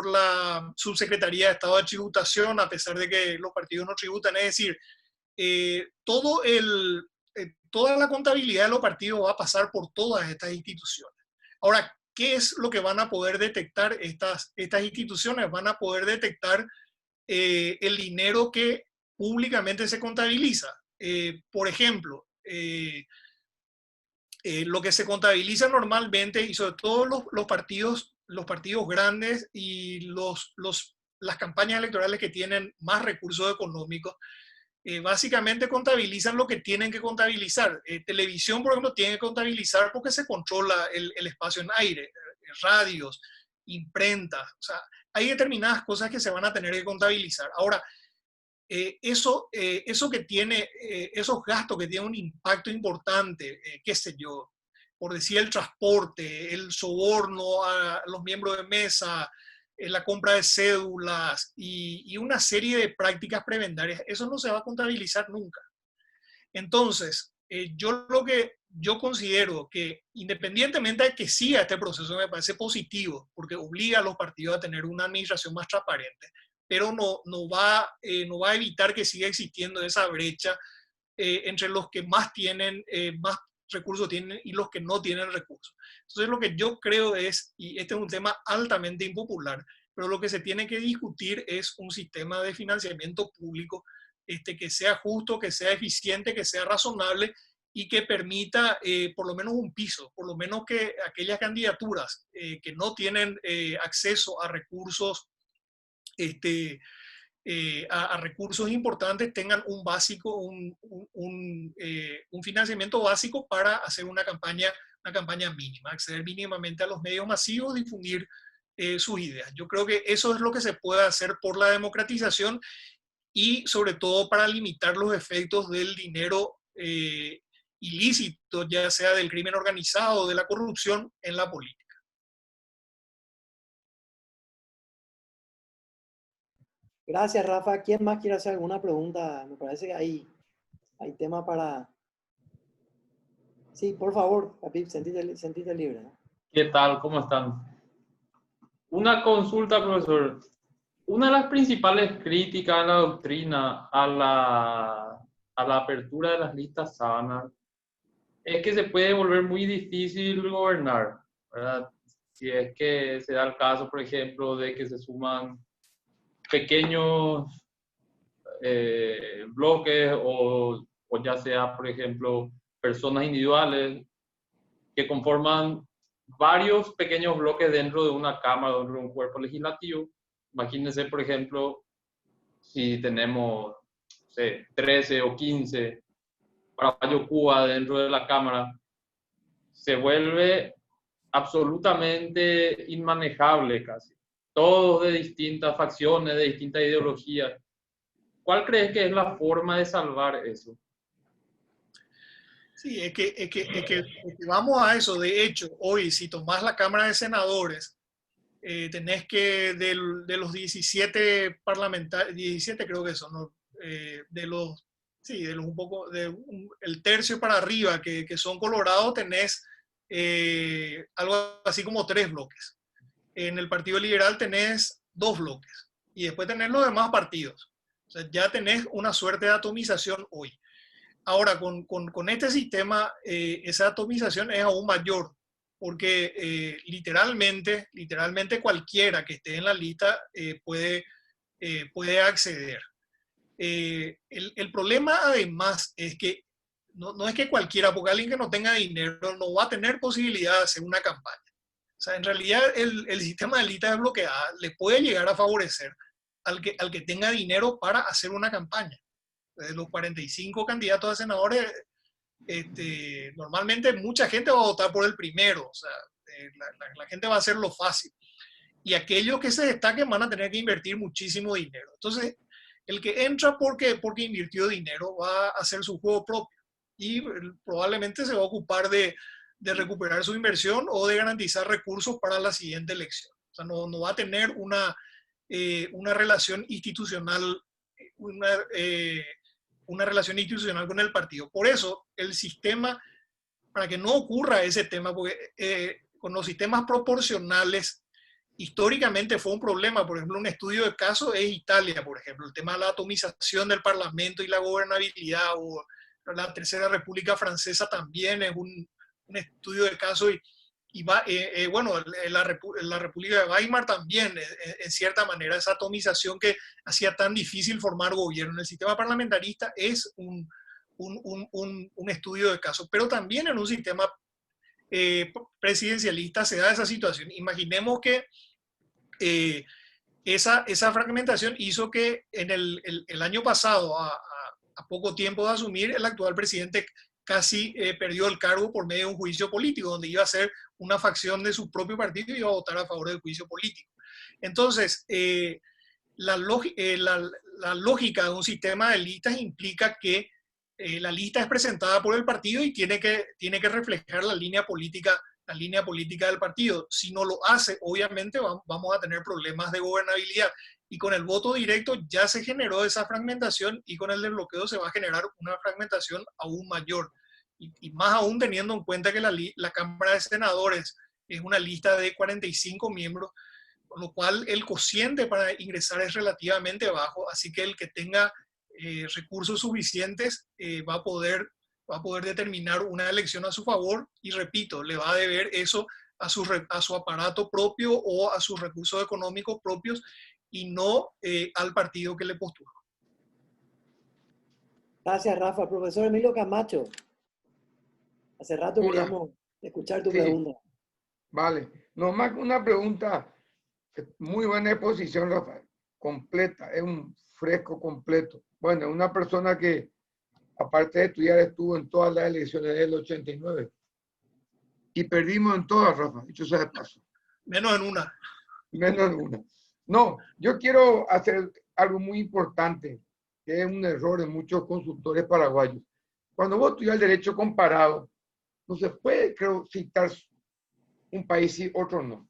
la Subsecretaría de Estado de Tributación, a pesar de que los partidos no tributan. Es decir, toda la contabilidad de los partidos va a pasar por todas estas instituciones. Ahora, ¿qué es lo que van a poder detectar estas instituciones? Van a poder detectar el dinero que públicamente se contabiliza. Por ejemplo, lo que se contabiliza normalmente, y sobre todo los partidos grandes y las campañas electorales que tienen más recursos económicos, básicamente contabilizan lo que tienen que contabilizar. Televisión, por ejemplo, tiene que contabilizar porque se controla el espacio en aire, radios, imprentas, o sea, hay determinadas cosas que se van a tener que contabilizar. Ahora, esos gastos que tienen un impacto importante, qué sé yo, por decir el transporte, el soborno a los miembros de mesa, la compra de cédulas y una serie de prácticas prebendarias, eso no se va a contabilizar nunca. Entonces, yo considero que independientemente de que siga este proceso, me parece positivo, porque obliga a los partidos a tener una administración más transparente, pero no va a evitar que siga existiendo esa brecha entre los que más tienen, más recursos tienen y los que no tienen recursos. Entonces lo que yo creo es, y este es un tema altamente impopular, pero lo que se tiene que discutir es un sistema de financiamiento público que sea justo, que sea eficiente, que sea razonable y que permita por lo menos un piso, por lo menos que aquellas candidaturas que no tienen acceso a recursos a recursos importantes tengan un básico, un financiamiento básico para hacer una campaña mínima, acceder mínimamente a los medios masivos, difundir sus ideas. Yo creo que eso es lo que se puede hacer por la democratización y sobre todo para limitar los efectos del dinero ilícito, ya sea del crimen organizado o de la corrupción en la política. Gracias, Rafa. ¿Quién más quiere hacer alguna pregunta? Me parece que hay tema para... Sí, por favor, Papip, sentite libre. ¿Qué tal? ¿Cómo están? Una consulta, profesor. Una de las principales críticas a la doctrina, a la apertura de las listas sábanas, es que se puede volver muy difícil gobernar, ¿verdad? Si es que se da el caso, por ejemplo, de que se suman pequeños bloques o ya sea, por ejemplo, personas individuales que conforman varios pequeños bloques dentro de una cámara, dentro de un cuerpo legislativo. Imagínense, por ejemplo, si tenemos, no sé, 13 o 15 Paraguayo Cuba dentro de la cámara, se vuelve absolutamente inmanejable casi. Todos de distintas facciones, de distintas ideologías. ¿Cuál crees que es la forma de salvar eso? Sí, es que vamos a eso. De hecho, hoy, si tomás la Cámara de Senadores, tenés que de los 17 parlamentarios, 17 creo que son, ¿no? De los un poco, el tercio para arriba que son colorados, tenés algo así como 3 bloques. En el Partido Liberal tenés 2 bloques y después tenés los demás partidos. O sea, ya tenés una suerte de atomización hoy. Ahora, con este sistema, esa atomización es aún mayor, porque literalmente cualquiera que esté en la lista puede acceder. El problema además es que no es que cualquiera, porque alguien que no tenga dinero no va a tener posibilidad de hacer una campaña. O sea, en realidad el sistema de listas desbloqueadas le puede llegar a favorecer al que tenga dinero para hacer una campaña. De los 45 candidatos a senadores, normalmente mucha gente va a votar por el primero, o sea, la gente va a hacer lo fácil. Y aquellos que se destaquen van a tener que invertir muchísimo dinero. Entonces, el que entra porque invirtió dinero va a hacer su juego propio y probablemente se va a ocupar de recuperar su inversión o de garantizar recursos para la siguiente elección. O sea, no va a tener una relación institucional, una relación institucional con el partido. Por eso, el sistema, para que no ocurra ese tema, porque con los sistemas proporcionales, históricamente fue un problema. Por ejemplo, un estudio de caso es Italia, por ejemplo, el tema de la atomización del Parlamento y la gobernabilidad, o la Tercera República Francesa también es un estudio de caso, y bueno, la República de Weimar también, en cierta manera, esa atomización que hacía tan difícil formar gobierno. En el sistema parlamentarista es un estudio de caso, pero también en un sistema presidencialista se da esa situación. Imaginemos que esa fragmentación hizo que en el año pasado, a poco tiempo de asumir, el actual presidente casi perdió el cargo por medio de un juicio político, donde iba a ser una facción de su propio partido y iba a votar a favor del juicio político. Entonces, la lógica de un sistema de listas implica que la lista es presentada por el partido y tiene que reflejar la línea política la línea política del partido. Si no lo hace, obviamente vamos a tener problemas de gobernabilidad. Y con el voto directo ya se generó esa fragmentación y con el desbloqueo se va a generar una fragmentación aún mayor. Y más aún teniendo en cuenta que la Cámara de Senadores es una lista de 45 miembros, con lo cual el cociente para ingresar es relativamente bajo, así que el que tenga recursos suficientes va a poder determinar una elección a su favor y, repito, le va a deber eso a su aparato propio o a sus recursos económicos propios y no al partido que le postula. Gracias, Rafa. Profesor Emilio Camacho, hace rato queríamos escuchar tu pregunta. Vale, nomás una pregunta, muy buena exposición, Rafael, completa, es un fresco completo. Bueno, una persona que, aparte de estudiar, estuvo en todas las elecciones del 89. Y perdimos en todas, Rafa, dicho sea de paso. Menos en una. Menos en una. No, yo quiero hacer algo muy importante, que es un error en muchos consultores paraguayos. Cuando vos estudias el derecho comparado, no se puede, creo, citar un país y otro no.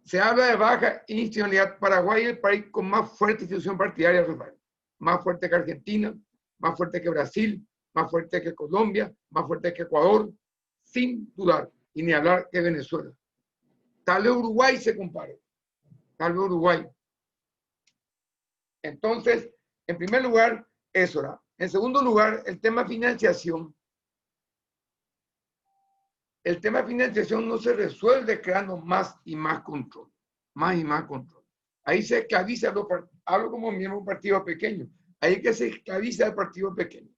Se habla de baja institucionalidad. Paraguay es el país con más fuerte institución partidaria, Rafael. Más fuerte que Argentina, más fuerte que Brasil, más fuerte que Colombia, más fuerte que Ecuador, sin dudar, y ni hablar que Venezuela. Tal vez Uruguay se compare, tal vez Uruguay. Entonces, en primer lugar, eso era. En segundo lugar, el tema financiación. El tema de financiación no se resuelve creando más y más control. Más y más control. Ahí se esclaviza, hablo como miembro de un partido pequeño, ahí que se esclaviza el partido pequeño.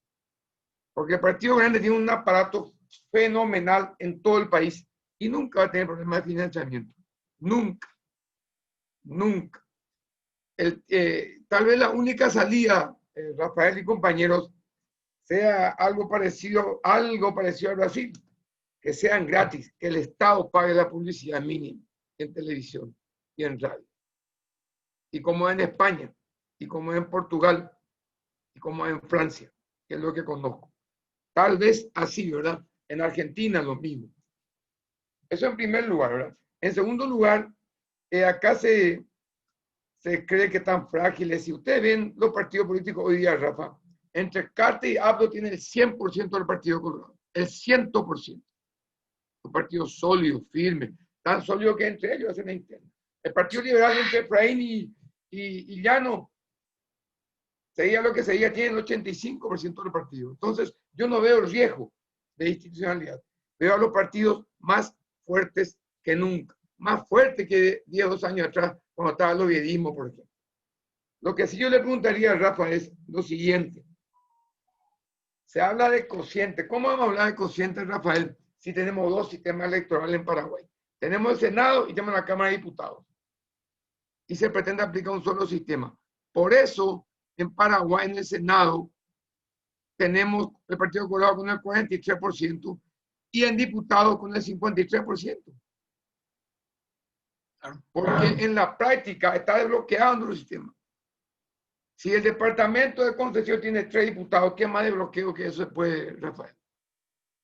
Porque el partido grande tiene un aparato fenomenal en todo el país y nunca va a tener problemas de financiamiento. Nunca. Nunca. Tal vez la única salida, Rafael y compañeros, sea algo parecido a Brasil, que sean gratis, que el Estado pague la publicidad mínima en televisión y en radio. Y como en España, y como en Portugal, y como en Francia, que es lo que conozco. Tal vez así, ¿verdad? En Argentina lo mismo. Eso en primer lugar, ¿verdad? En segundo lugar, acá se cree que están frágiles. Si ustedes ven los partidos políticos hoy día, Rafa, entre Carta y Abdo tienen el 100% del Partido Colorado. El 100%. Un partido sólido, firme, tan sólido que entre ellos hacen la interna. El Partido Liberal entre Efraín y Llano, seguía lo que seguía, tiene el 85% del partido. Entonces, yo no veo el riesgo de institucionalidad. Veo a los partidos más fuertes que nunca, más fuertes que 10 o 2 años atrás, cuando estaba el oviedismo, por ejemplo. Lo que sí yo le preguntaría a Rafa es lo siguiente. Se habla de cociente. ¿Cómo vamos a hablar de cociente, Rafael, si tenemos 2 sistemas electorales en Paraguay? Tenemos el Senado y tenemos la Cámara de Diputados. Y se pretende aplicar un solo sistema. Por eso, en Paraguay, en el Senado, tenemos el Partido Colorado con el 43% y en diputados con el 53%. Porque en la práctica está desbloqueando el sistema. Si el departamento de concesión tiene 3 diputados, ¿qué más de bloqueo que eso se puede, Rafael?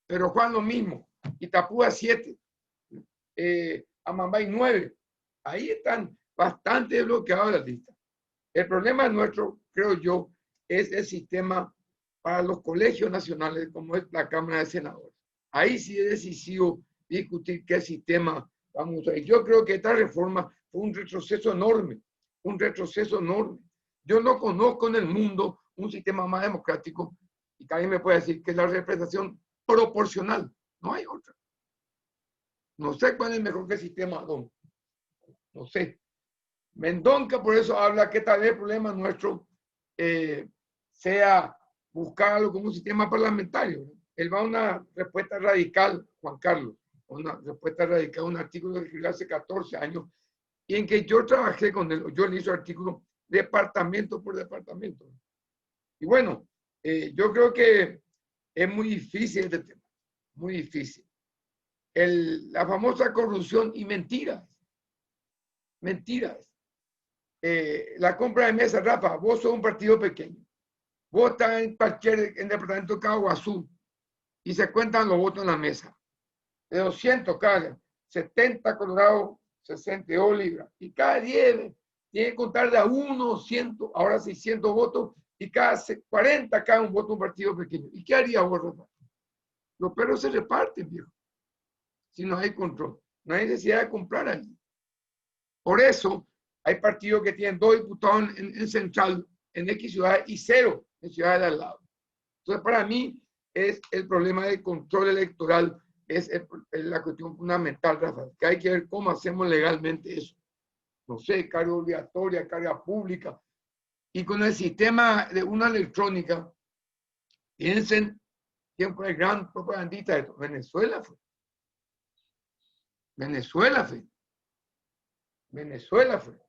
Pero Juan lo mismo, Itapúa 7, Amambay 9, ahí están bastante desbloqueadas las listas. El problema nuestro, creo yo, es el sistema para los colegios nacionales, como es la Cámara de Senadores. Ahí sí es decisivo discutir qué sistema vamos a usar. Yo creo que esta reforma fue un retroceso enorme, un retroceso enorme. Yo no conozco en el mundo un sistema más democrático, y alguien me puede decir que es la representación proporcional. No hay otra. No sé cuál es mejor que el sistema Adón. No sé. Mendonca por eso habla que tal vez el problema nuestro sea buscar algo como un sistema parlamentario, ¿no? Él va a una respuesta radical, Juan Carlos, una respuesta radical, un artículo que escribió hace 14 años, y en que yo trabajé con él, yo le hice artículo departamento por departamento. Y bueno, yo creo que es muy difícil este tema, muy difícil. La famosa corrupción y mentiras. Mentiras. La compra de mesa, Rafa, vos sos un partido pequeño. Vos estás en el departamento de Caguazú y se cuentan los votos en la mesa. De 200 cada. 70 Colorado, 62 libras. Y cada 10 tiene que contar de a 1, 100, ahora 600 votos, y cada 40 cada un voto un partido pequeño. ¿Y qué haría vos, Rafa? Los perros se reparten, viejo. Si no hay control, no hay necesidad de comprar allí. Por eso hay partidos que tienen 2 diputados en Central, en X ciudades, y 0 en ciudades de al lado. Entonces, para mí, es el problema del control electoral, es la cuestión fundamental, Rafa, que hay que ver cómo hacemos legalmente eso. No sé, carga obligatoria, carga pública. Y con el sistema de una electrónica, piensen quién fue el gran propagandista de esto. Venezuela fue. Venezuela fue.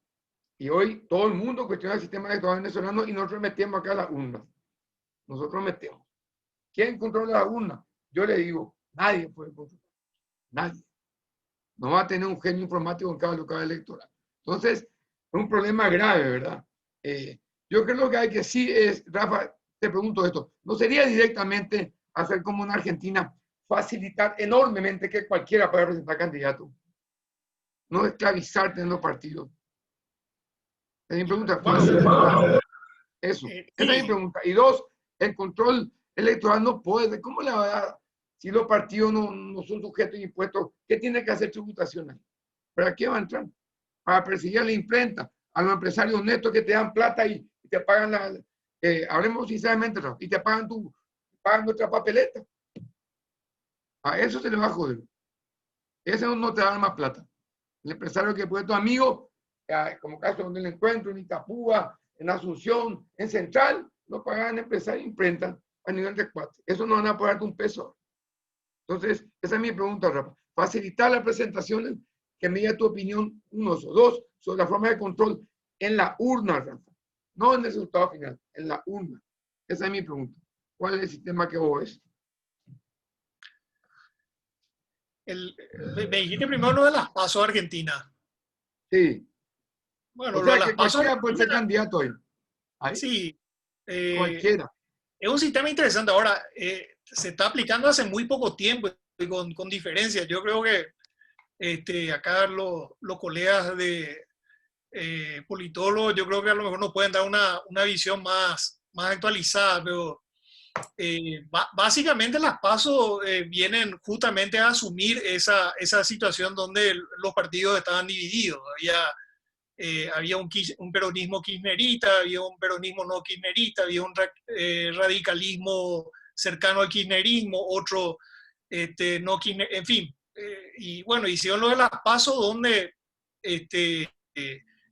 Y hoy todo el mundo cuestiona el sistema electoral venezolano y nosotros metemos acá las urnas. Nosotros metemos. ¿Quién controla las urnas? Yo le digo, nadie puede controlar. Nadie. No va a tener un genio informático en cada local electoral. Entonces, es un problema grave, ¿verdad? Yo creo que hay que sí es, Rafa, te pregunto esto, ¿no sería directamente hacer como en Argentina, facilitar enormemente que cualquiera pueda presentar candidato? No esclavizarte en los partidos. Es mi pregunta. Eso. Esa es mi pregunta. Y 2, el control electoral no puede. ¿Cómo le va a dar si los partidos no son sujetos de impuestos? ¿Qué tiene que hacer tributación ahí? ¿Para qué va a entrar? Para perseguir a la imprenta, a los empresarios netos que te dan plata y te pagan hablemos sinceramente, y te pagan nuestra papeleta. A eso se le va a joder. Ese no te da más plata. El empresario que puede tu amigo, como caso donde el encuentro, en Itapúa, en Asunción, en Central, no pagan empresarios e imprenta a nivel de 4. Eso no van a pagarte un peso. Entonces, esa es mi pregunta, Rafa. Facilitar las presentaciones, que me diga tu opinión, 1 o 2, sobre la forma de control en la urna, Rafa. No en el resultado final, en la urna. Esa es mi pregunta. ¿Cuál es el sistema que vos ves? Me dijiste primero lo de las PASO Argentina. Sí. Bueno, o sea, lo de que las PASO cualquiera puede ser candidato ahí. Sí. Cualquiera. Es un sistema interesante. Ahora, se está aplicando hace muy poco tiempo y con diferencia. Yo creo que acá los colegas de politólogos, yo creo que a lo mejor nos pueden dar una visión más actualizada, pero básicamente las PASO vienen justamente a asumir esa situación donde los partidos estaban divididos. Había un peronismo kirchnerista, había un peronismo no kirchnerista, había un radicalismo cercano al kirchnerismo, otro no kirchner, en fin. Y bueno, hicieron lo de las PASO donde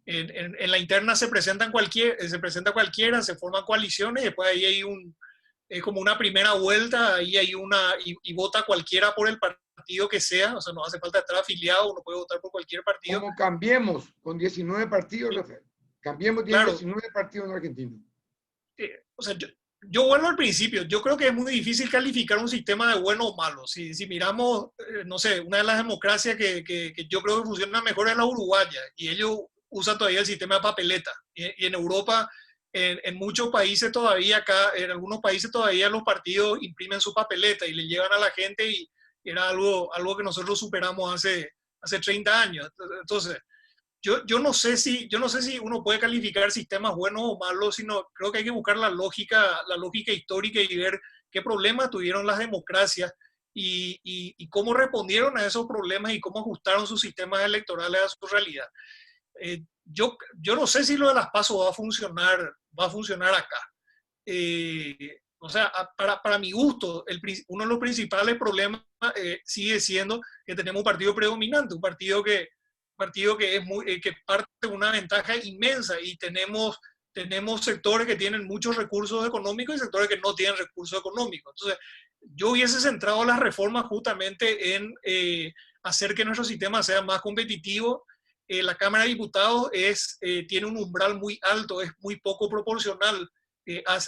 en la interna se presenta cualquiera, se forman coaliciones y después ahí hay como una primera vuelta, ahí hay y vota cualquiera por el partido que sea, o sea, no hace falta estar afiliado, uno puede votar por cualquier partido. Como Cambiemos con 19 partidos, sí. Rafael. Cambiemos tiene claro. 19 partidos en Argentina. O sea, yo vuelvo al principio, yo creo que es muy difícil calificar un sistema de bueno o malo. Si miramos, no sé, una de las democracias que yo creo que funciona mejor es la uruguaya, y ellos usan todavía el sistema de papeleta. Y en Europa, en muchos países todavía, en algunos países todavía los partidos imprimen su papeleta y le llevan a la gente, y era algo que nosotros superamos hace 30 años. Entonces, yo no sé si uno puede calificar sistemas buenos o malos, sino creo que hay que buscar la lógica histórica y ver qué problemas tuvieron las democracias y cómo respondieron a esos problemas y cómo ajustaron sus sistemas electorales a su realidad. Yo no sé si lo de las PASO va a funcionar acá. O sea, para mi gusto, uno de los principales problemas sigue siendo que tenemos un partido predominante, un partido que que parte de una ventaja inmensa, y tenemos sectores que tienen muchos recursos económicos y sectores que no tienen recursos económicos. Entonces, yo hubiese centrado las reformas justamente en hacer que nuestro sistema sea más competitivo. La Cámara de Diputados tiene un umbral muy alto, es muy poco proporcional,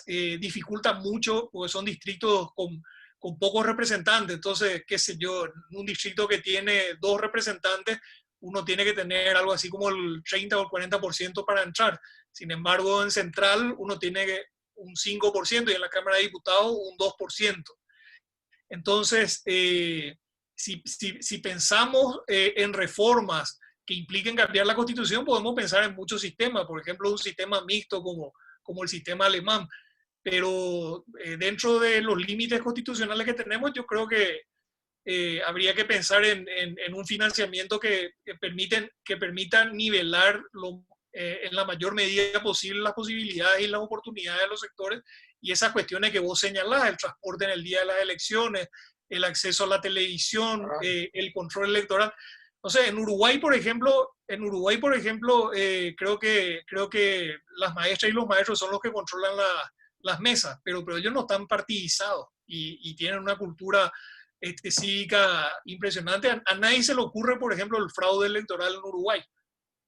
dificulta mucho porque son distritos con pocos representantes. Entonces, qué sé yo, un distrito que tiene 2 representantes, uno tiene que tener algo así como el 30 o el 40% para entrar. Sin embargo, en Central uno tiene un 5% y en la Cámara de Diputados un 2%. Entonces, si pensamos en reformas que impliquen cambiar la Constitución, podemos pensar en muchos sistemas, por ejemplo, un sistema mixto como el sistema alemán, pero dentro de los límites constitucionales que tenemos, yo creo que habría que pensar en un financiamiento que permita nivelar en la mayor medida posible las posibilidades y las oportunidades de los sectores, y esas cuestiones que vos señalás, el transporte en el día de las elecciones, el acceso a la televisión, el control electoral. No sé, en Uruguay, por ejemplo, creo que las maestras y los maestros son los que controlan las mesas, pero ellos no están partidizados y tienen una cultura cívica impresionante. A nadie se le ocurre, por ejemplo, el fraude electoral en Uruguay,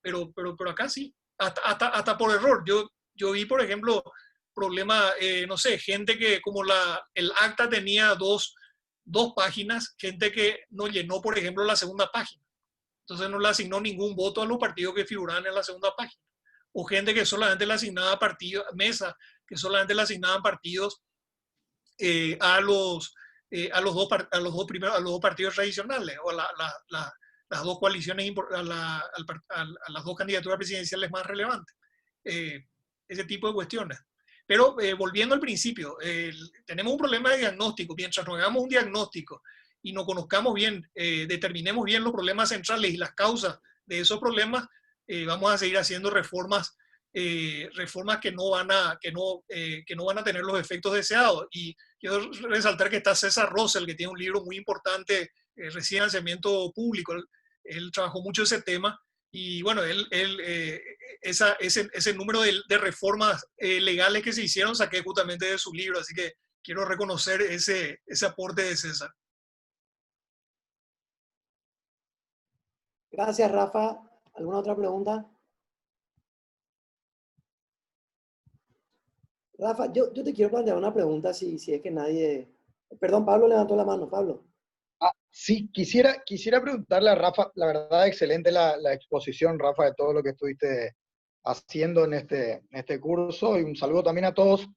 pero acá sí, hasta por error. Yo vi, por ejemplo, problemas, no sé, gente que como el acta tenía dos páginas, gente que no llenó, por ejemplo, la segunda página. Entonces no le asignó ningún voto a los partidos que figuraban en la segunda página. O gente que solamente le asignaba partidos, mesas, que solamente le asignaban partidos a los dos partidos tradicionales, o las dos coaliciones, a las dos candidaturas presidenciales más relevantes. Ese tipo de cuestiones. Pero volviendo al principio, tenemos un problema de diagnóstico. Mientras no hagamos un diagnóstico y no conozcamos bien, determinemos bien los problemas centrales y las causas de esos problemas, vamos a seguir haciendo reformas que no van a tener los efectos deseados. Y quiero resaltar que está César Rosell, que tiene un libro muy importante, Refinanciamiento Público. Él trabajó mucho ese tema. Y bueno, ese número de reformas legales que se hicieron saqué justamente de su libro, así que quiero reconocer ese aporte de César. Gracias, Rafa. ¿Alguna otra pregunta? Rafa, yo te quiero plantear una pregunta si es que nadie... Perdón, Pablo levantó la mano. Pablo. Sí, quisiera preguntarle a Rafa, la verdad excelente la exposición, Rafa, de todo lo que estuviste haciendo en este curso, y un saludo también a todos.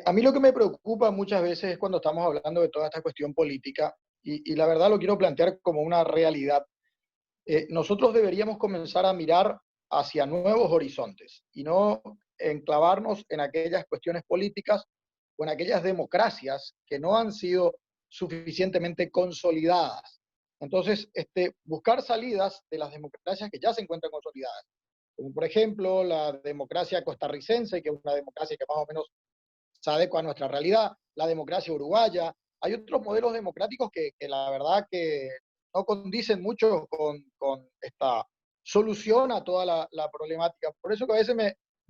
A mí lo que me preocupa muchas veces es cuando estamos hablando de toda esta cuestión política, y la verdad lo quiero plantear como una realidad. Nosotros deberíamos comenzar a mirar hacia nuevos horizontes y no enclavarnos en aquellas cuestiones políticas o en aquellas democracias que no han sido suficientemente consolidadas. Entonces, buscar salidas de las democracias que ya se encuentran consolidadas, como por ejemplo la democracia costarricense, que es una democracia que más o menos se adecua a nuestra realidad, la democracia uruguaya. Hay otros modelos democráticos que la verdad que no condicen mucho con esta solución a toda la problemática. Por eso que a veces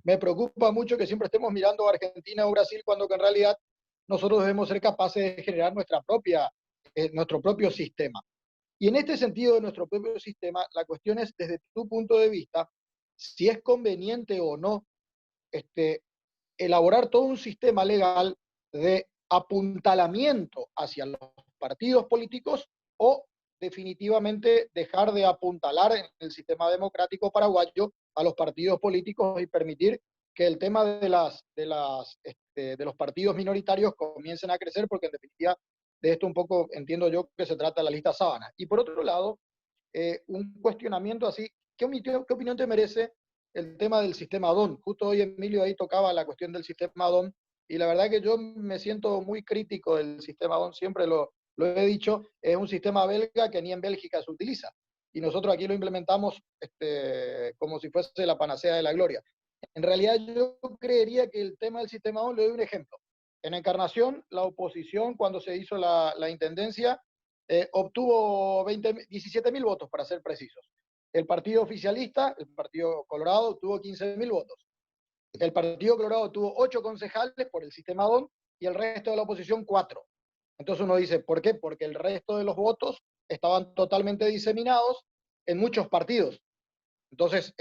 me preocupa mucho que siempre estemos mirando a Argentina o Brasil, cuando que en realidad nosotros debemos ser capaces de generar nuestro propio sistema. Y en este sentido de nuestro propio sistema, la cuestión es, desde tu punto de vista, si es conveniente o no elaborar todo un sistema legal de apuntalamiento hacia los partidos políticos, o definitivamente dejar de apuntalar en el sistema democrático paraguayo a los partidos políticos y permitir que el tema de los partidos minoritarios comiencen a crecer, porque en definitiva de esto un poco entiendo yo que se trata de la lista sábana. Y por otro lado, un cuestionamiento así, ¿qué opinión te merece el tema del sistema DON? Justo hoy Emilio ahí tocaba la cuestión del sistema DON, y la verdad que yo me siento muy crítico del sistema DON, siempre lo he dicho, es un sistema belga que ni en Bélgica se utiliza, y nosotros aquí lo implementamos como si fuese la panacea de la gloria. En realidad yo creería que el tema del sistema DON, le doy un ejemplo. En Encarnación, la oposición, cuando se hizo la intendencia, obtuvo 17.000 votos, para ser precisos. El partido oficialista, el Partido Colorado, obtuvo 15.000 votos. El Partido Colorado tuvo 8 concejales por el sistema DON y el resto de la oposición 4. Entonces uno dice, ¿por qué? Porque el resto de los votos estaban totalmente diseminados en muchos partidos. Entonces,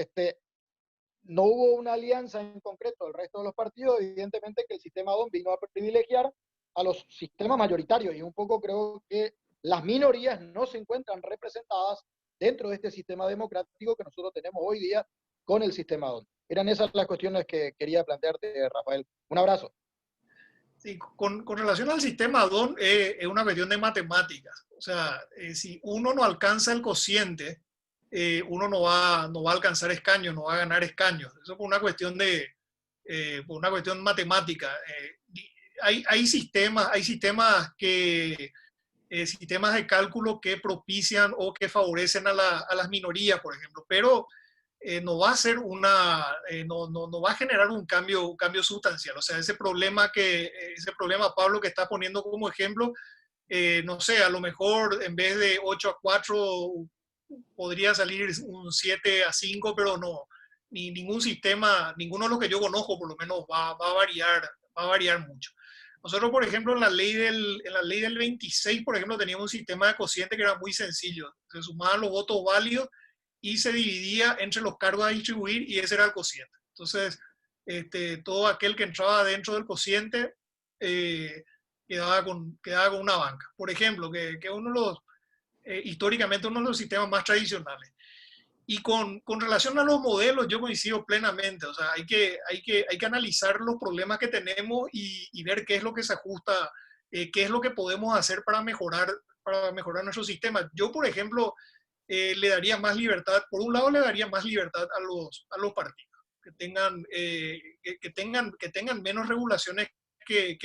no hubo una alianza en concreto del resto de los partidos. Evidentemente que el sistema DON vino a privilegiar a los sistemas mayoritarios, y un poco creo que las minorías no se encuentran representadas dentro de este sistema democrático que nosotros tenemos hoy día con el sistema DON. Eran esas las cuestiones que quería plantearte, Rafael. Un abrazo. Sí, con relación al sistema DON, es una cuestión de matemáticas. O sea, si uno no alcanza el cociente, uno no va a alcanzar escaños, no va a ganar escaños. Eso por una cuestión por una cuestión matemática. Hay sistemas sistemas de cálculo que propician o que favorecen a las minorías, por ejemplo, pero no va a ser no va a generar un cambio sustancial. O sea, ese problema, Pablo, que está poniendo como ejemplo, no sé, a lo mejor en vez de 8-4 podría salir un 7-5, pero no, ninguno de los que yo conozco por lo menos va a variar mucho. Nosotros, por ejemplo, en la ley del 26, por ejemplo, teníamos un sistema de cociente que era muy sencillo. Se sumaban los votos válidos y se dividía entre los cargos a distribuir y ese era el cociente. Entonces, todo aquel que entraba dentro del cociente quedaba con una banca. Por ejemplo, que históricamente uno de los sistemas más tradicionales. Y con relación a los modelos, yo coincido plenamente. O sea, hay que analizar los problemas que tenemos y ver qué es lo que se ajusta, qué es lo que podemos hacer para mejorar nuestro sistema. Yo, por ejemplo, le daría más libertad. Por un lado, le daría más libertad a los partidos, que tengan menos regulaciones que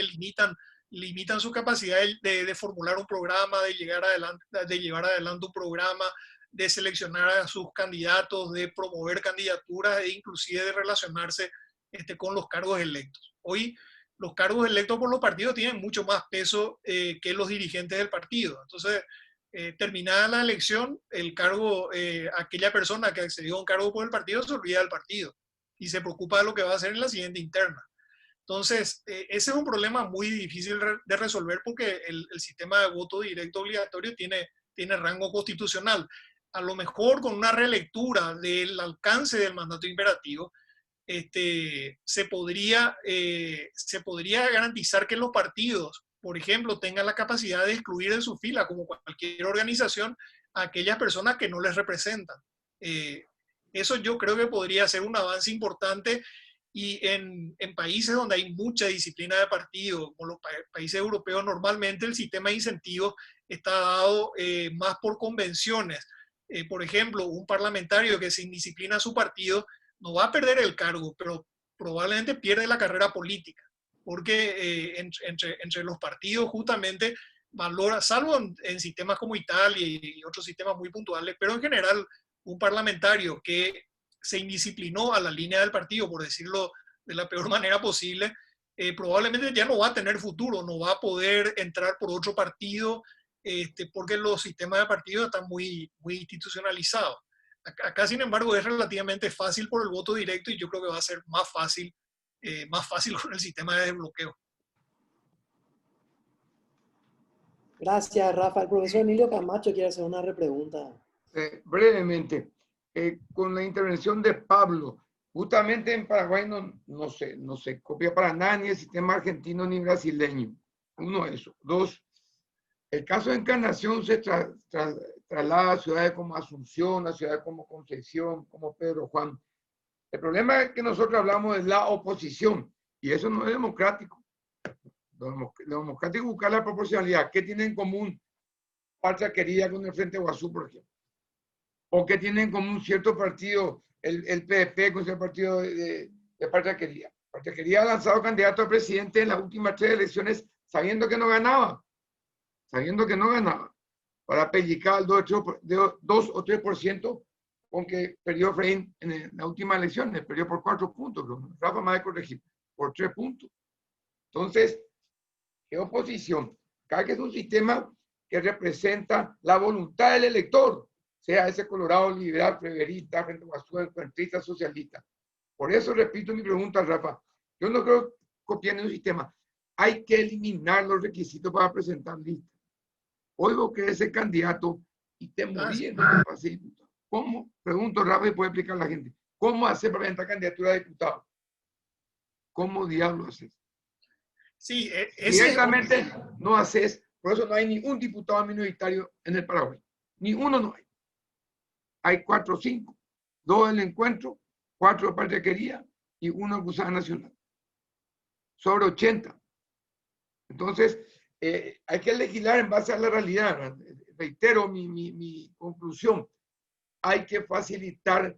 limitan su capacidad de formular un programa, de llevar adelante un programa, de seleccionar a sus candidatos, de promover candidaturas e inclusive de relacionarse con los cargos electos. Hoy los cargos electos por los partidos tienen mucho más peso que los dirigentes del partido. Entonces, terminada la elección, aquella persona que accedió a un cargo por el partido se olvida del partido y se preocupa de lo que va a hacer en la siguiente interna. Entonces, ese es un problema muy difícil de resolver porque el sistema de voto directo obligatorio tiene rango constitucional. A lo mejor con una relectura del alcance del mandato imperativo, se podría garantizar que los partidos, por ejemplo, tengan la capacidad de excluir de su fila, como cualquier organización, a aquellas personas que no les representan. Eso yo creo que podría ser un avance importante. Y en países donde hay mucha disciplina de partido, como los países europeos, normalmente el sistema de incentivos está dado más por convenciones. Por ejemplo, un parlamentario que se indisciplina a su partido no va a perder el cargo, pero probablemente pierde la carrera política, porque entre los partidos justamente valora, salvo en sistemas como Italia y otros sistemas muy puntuales, pero en general un parlamentario que se indisciplinó a la línea del partido, por decirlo de la peor manera posible, probablemente ya no va a tener futuro, no va a poder entrar por otro partido, porque los sistemas de partido están muy institucionalizados. Acá, sin embargo, es relativamente fácil por el voto directo y yo creo que va a ser más fácil con el sistema de desbloqueo. Gracias, Rafa. El profesor Emilio Camacho quiere hacer una repregunta. Brevemente, con la intervención de Pablo, justamente en Paraguay no se copia para nada ni el sistema argentino ni brasileño. Uno, eso. Dos, el caso de Encarnación se traslada a ciudades como Asunción, a ciudades como Concepción, como Pedro Juan. El problema es que nosotros hablamos de la oposición y eso no es democrático. Lo democrático es buscar la proporcionalidad. ¿Qué tiene en común Patria Querida con el Frente Guazú, por ejemplo? ¿O qué tiene en común cierto partido, el PDP, con ese partido de Patria Querida? Patria Querida ha lanzado candidato a presidente en las últimas 3 elecciones sabiendo que no ganaba, para pellicar al 2 o 3%, con que perdió Efraín en las últimas elecciones, perdió por 4 puntos, Rafa me va a corregir, por 3 puntos. Entonces, ¿qué oposición? Acá que es un sistema que representa la voluntad del elector, sea ese colorado liberal, preverista, frente guazú, encuentrista, socialista. Por eso repito mi pregunta, Rafa. Yo no creo copiar en un sistema. Hay que eliminar los requisitos para presentar listas. Oigo que ese candidato y te muriendo para ser diputado. ¿Cómo? Pregunto, Rafa, y puede explicar a la gente. ¿Cómo hacer para presentar candidatura de diputado? ¿Cómo diablo haces? Sí, directamente no haces. Por eso no hay ningún diputado minoritario en el Paraguay. Ni uno no hay. Hay 4 o 5. 2 del Encuentro, 4 de Patria Querida y 1 de Cruzada Nacional. Sobre 80. Entonces, hay que legislar en base a la realidad. Reitero mi conclusión. Hay que facilitar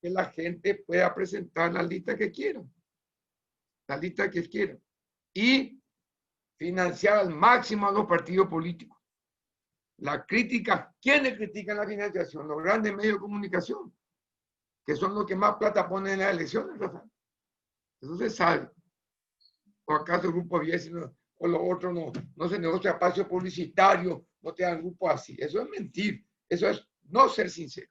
que la gente pueda presentar la lista que quiera. La lista que quiera. Y financiar al máximo a los partidos políticos. La crítica, ¿quiénes critican la financiación? Los grandes medios de comunicación, que son los que más plata ponen en las elecciones, Rafael. Eso se sabe. ¿O acaso el grupo 10 o los otros no se negocia espacio publicitario, no te dan grupo así? Eso es mentir. Eso es no ser sincero.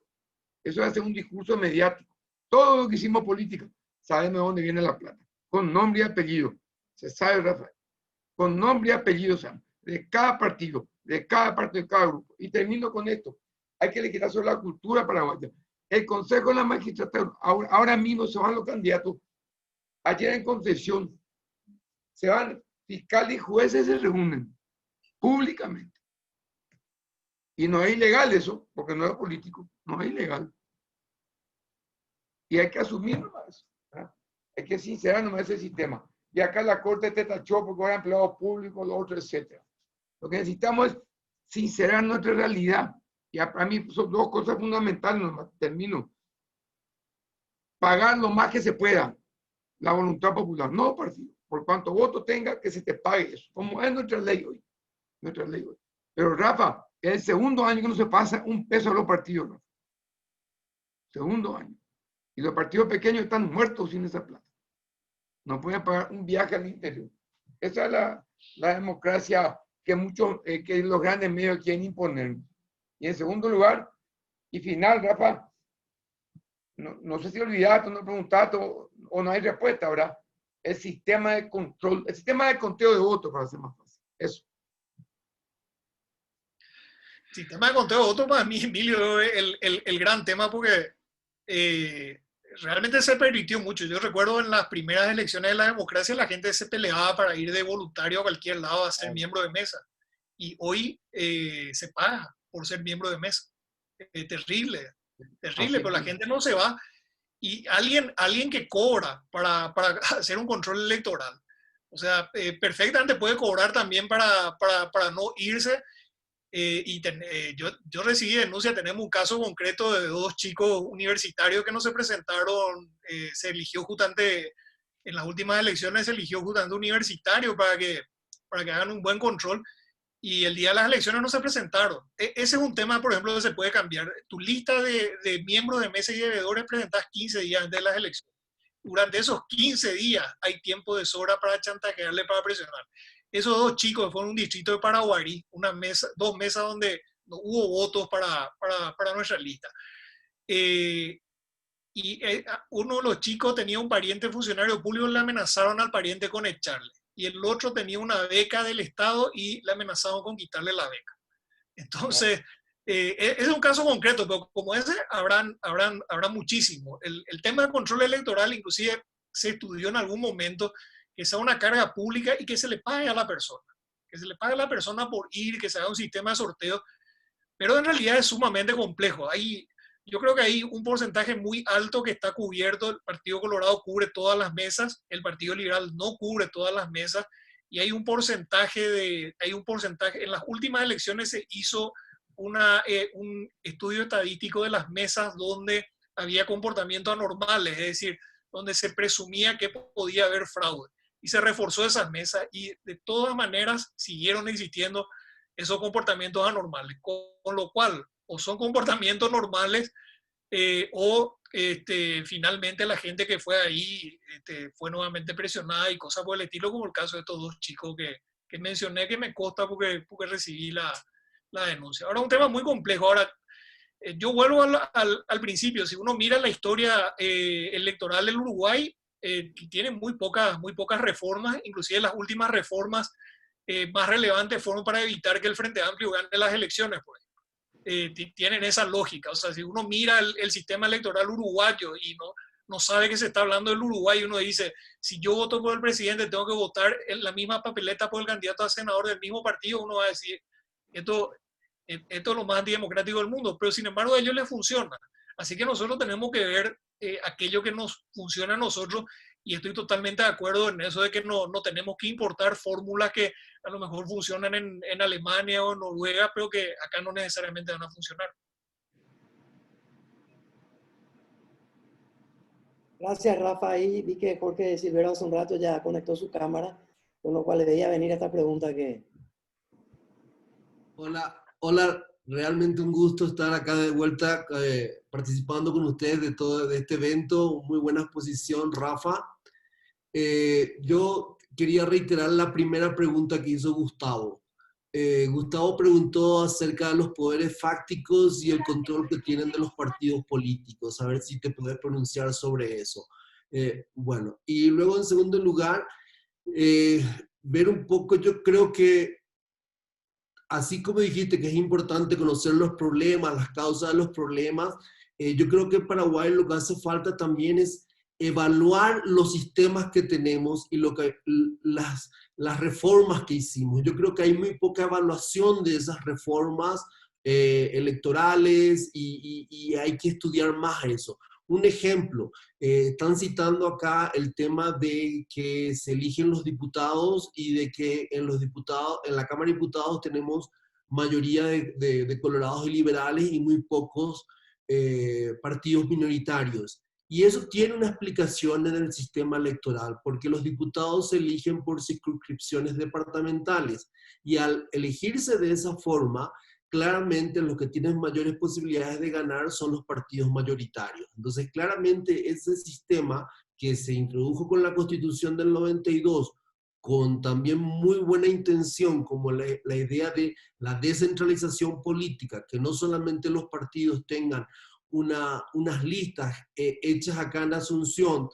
Eso es hacer un discurso mediático. Todo lo que hicimos política, sabemos de dónde viene la plata. Con nombre y apellido. Se sabe, Rafael. Con nombre y apellido, Sam, de cada partido, de cada parte, de cada grupo. Y termino con esto. Hay que legislar sobre la cultura paraguaya. El Consejo de la Magistratura, ahora mismo se van los candidatos. Ayer en Concepción, se van fiscales y jueces, se reúnen públicamente. Y no es ilegal eso, porque no es político, no es ilegal. Y hay que asumir nomás. Hay que sincerar nomás ese sistema. Y acá la Corte te tachó porque eran empleados públicos, los otros, etc. Lo que necesitamos es sincerar nuestra realidad. Y para mí son dos cosas fundamentales, nomás termino. Pagar lo más que se pueda la voluntad popular, no partido. Por cuanto voto tenga, que se te pague eso. Como es nuestra ley hoy. Nuestra ley hoy. Pero Rafa, es el segundo año que no se pasa un peso a los partidos, Rafa. Segundo año. Y los partidos pequeños están muertos sin esa plata. No pueden pagar un viaje al interior. Esa es la democracia que que los grandes medios quieren imponer. Y en segundo lugar, y final, Rafa, no sé si olvidaste, no preguntaste o no hay respuesta, ¿verdad? El sistema de control, el sistema de conteo de votos, para hacer más fácil. Eso. Sistema de conteo de votos, para mí, Emilio, el gran tema, porque realmente se permitió mucho. Yo recuerdo en las primeras elecciones de la democracia, la gente se peleaba para ir de voluntario a cualquier lado a ser miembro de mesa. Y hoy se paga por ser miembro de mesa. Terrible, terrible, pero la gente no se va. Y alguien que cobra para hacer un control electoral, o sea, perfectamente puede cobrar también para no irse. Yo recibí denuncia, tenemos un caso concreto de dos chicos universitarios que no se presentaron, se eligió justamente, en las últimas elecciones se eligió justamente universitario para que hagan un buen control, y el día de las elecciones no se presentaron. Ese es un tema, por ejemplo, que se puede cambiar. Tu lista de miembros de mesa y de veedores presentás 15 días antes de las elecciones. Durante esos 15 días hay tiempo de sobra para chantajearle, para presionar. Esos dos chicos fueron un distrito de Paraguarí, dos mesas donde no hubo votos para nuestra lista. Uno de los chicos tenía un pariente funcionario público, le amenazaron al pariente con echarle. Y el otro tenía una beca del Estado y le amenazaron con quitarle la beca. Entonces, es un caso concreto, pero como ese habrá muchísimo. El tema de control electoral inclusive se estudió en algún momento, que sea una carga pública y que se le pague a la persona. Que se le pague a la persona por ir, que se haga un sistema de sorteo. Pero en realidad es sumamente complejo. Yo creo que hay un porcentaje muy alto que está cubierto. El Partido Colorado cubre todas las mesas, el Partido Liberal no cubre todas las mesas, y hay un porcentaje, en las últimas elecciones se hizo un estudio estadístico de las mesas donde había comportamientos anormales, es decir, donde se presumía que podía haber fraude, y se reforzó esas mesas, y de todas maneras siguieron existiendo esos comportamientos anormales, con lo cual o son comportamientos normales o finalmente la gente que fue ahí fue nuevamente presionada y cosas por el estilo, como el caso de estos dos chicos que mencioné, que me consta porque recibí la denuncia. Ahora, un tema muy complejo. Ahora, yo vuelvo al principio. Si uno mira la historia electoral del Uruguay, tiene muy pocas reformas, inclusive las últimas reformas más relevantes fueron para evitar que el Frente Amplio gane las elecciones, pues. Tienen esa lógica. O sea, si uno mira el sistema electoral uruguayo y no sabe que se está hablando del Uruguay, uno dice, si yo voto por el presidente, tengo que votar en la misma papeleta por el candidato a senador del mismo partido, uno va a decir, esto es lo más antidemocrático del mundo, pero sin embargo a ellos les funciona. Así que nosotros tenemos que ver aquello que nos funciona a nosotros Y estoy totalmente de acuerdo en eso de que no tenemos que importar fórmulas que a lo mejor funcionan en Alemania o en Noruega, pero que acá no necesariamente van a funcionar. Gracias, Rafa. Ahí vi que Jorge Silvero hace un rato ya conectó su cámara, con lo cual le veía venir esta pregunta que... Hola, realmente un gusto estar acá de vuelta participando con ustedes de este evento. Muy buena exposición, Rafa. Yo quería reiterar la primera pregunta que hizo Gustavo. Gustavo preguntó acerca de los poderes fácticos y el control que tienen de los partidos políticos. A ver si te puedes pronunciar sobre eso. Bueno, y luego en segundo lugar, ver un poco, yo creo que así como dijiste que es importante conocer los problemas, las causas de los problemas, yo creo que en Paraguay lo que hace falta también es evaluar los sistemas que tenemos y las reformas que hicimos. Yo creo que hay muy poca evaluación de esas reformas electorales y hay que estudiar más eso. Un ejemplo, están citando acá el tema de que se eligen los diputados y de que en la Cámara de Diputados tenemos mayoría de colorados y liberales y muy pocos partidos minoritarios. Y eso tiene una explicación en el sistema electoral, porque los diputados se eligen por circunscripciones departamentales y al elegirse de esa forma, claramente los que tienen mayores posibilidades de ganar son los partidos mayoritarios. Entonces, claramente ese sistema que se introdujo con la Constitución del 92, con también muy buena intención, como la idea de la descentralización política, que no solamente los partidos tengan unas listas hechas acá en Asunción,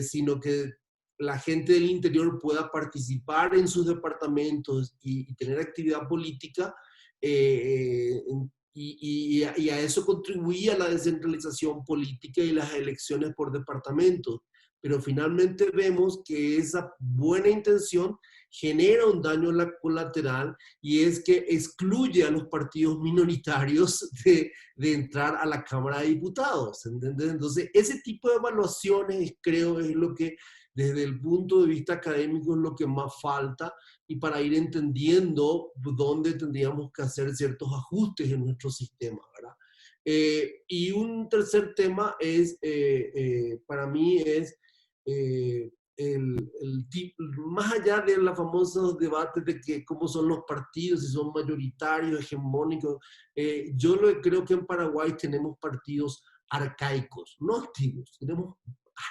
sino que la gente del interior pueda participar en sus departamentos y tener actividad política, y a eso contribuía la descentralización política y las elecciones por departamentos. Pero finalmente vemos que esa buena intención genera un daño colateral y es que excluye a los partidos minoritarios de entrar a la Cámara de Diputados, ¿entendés? Entonces, ese tipo de evaluaciones creo es lo que desde el punto de vista académico es lo que más falta y para ir entendiendo dónde tendríamos que hacer ciertos ajustes en nuestro sistema, ¿verdad? Y un tercer tema es, para mí es más allá de los famosos debates de que cómo son los partidos, si son mayoritarios, hegemónicos, creo que en Paraguay tenemos partidos arcaicos, no antiguos, tenemos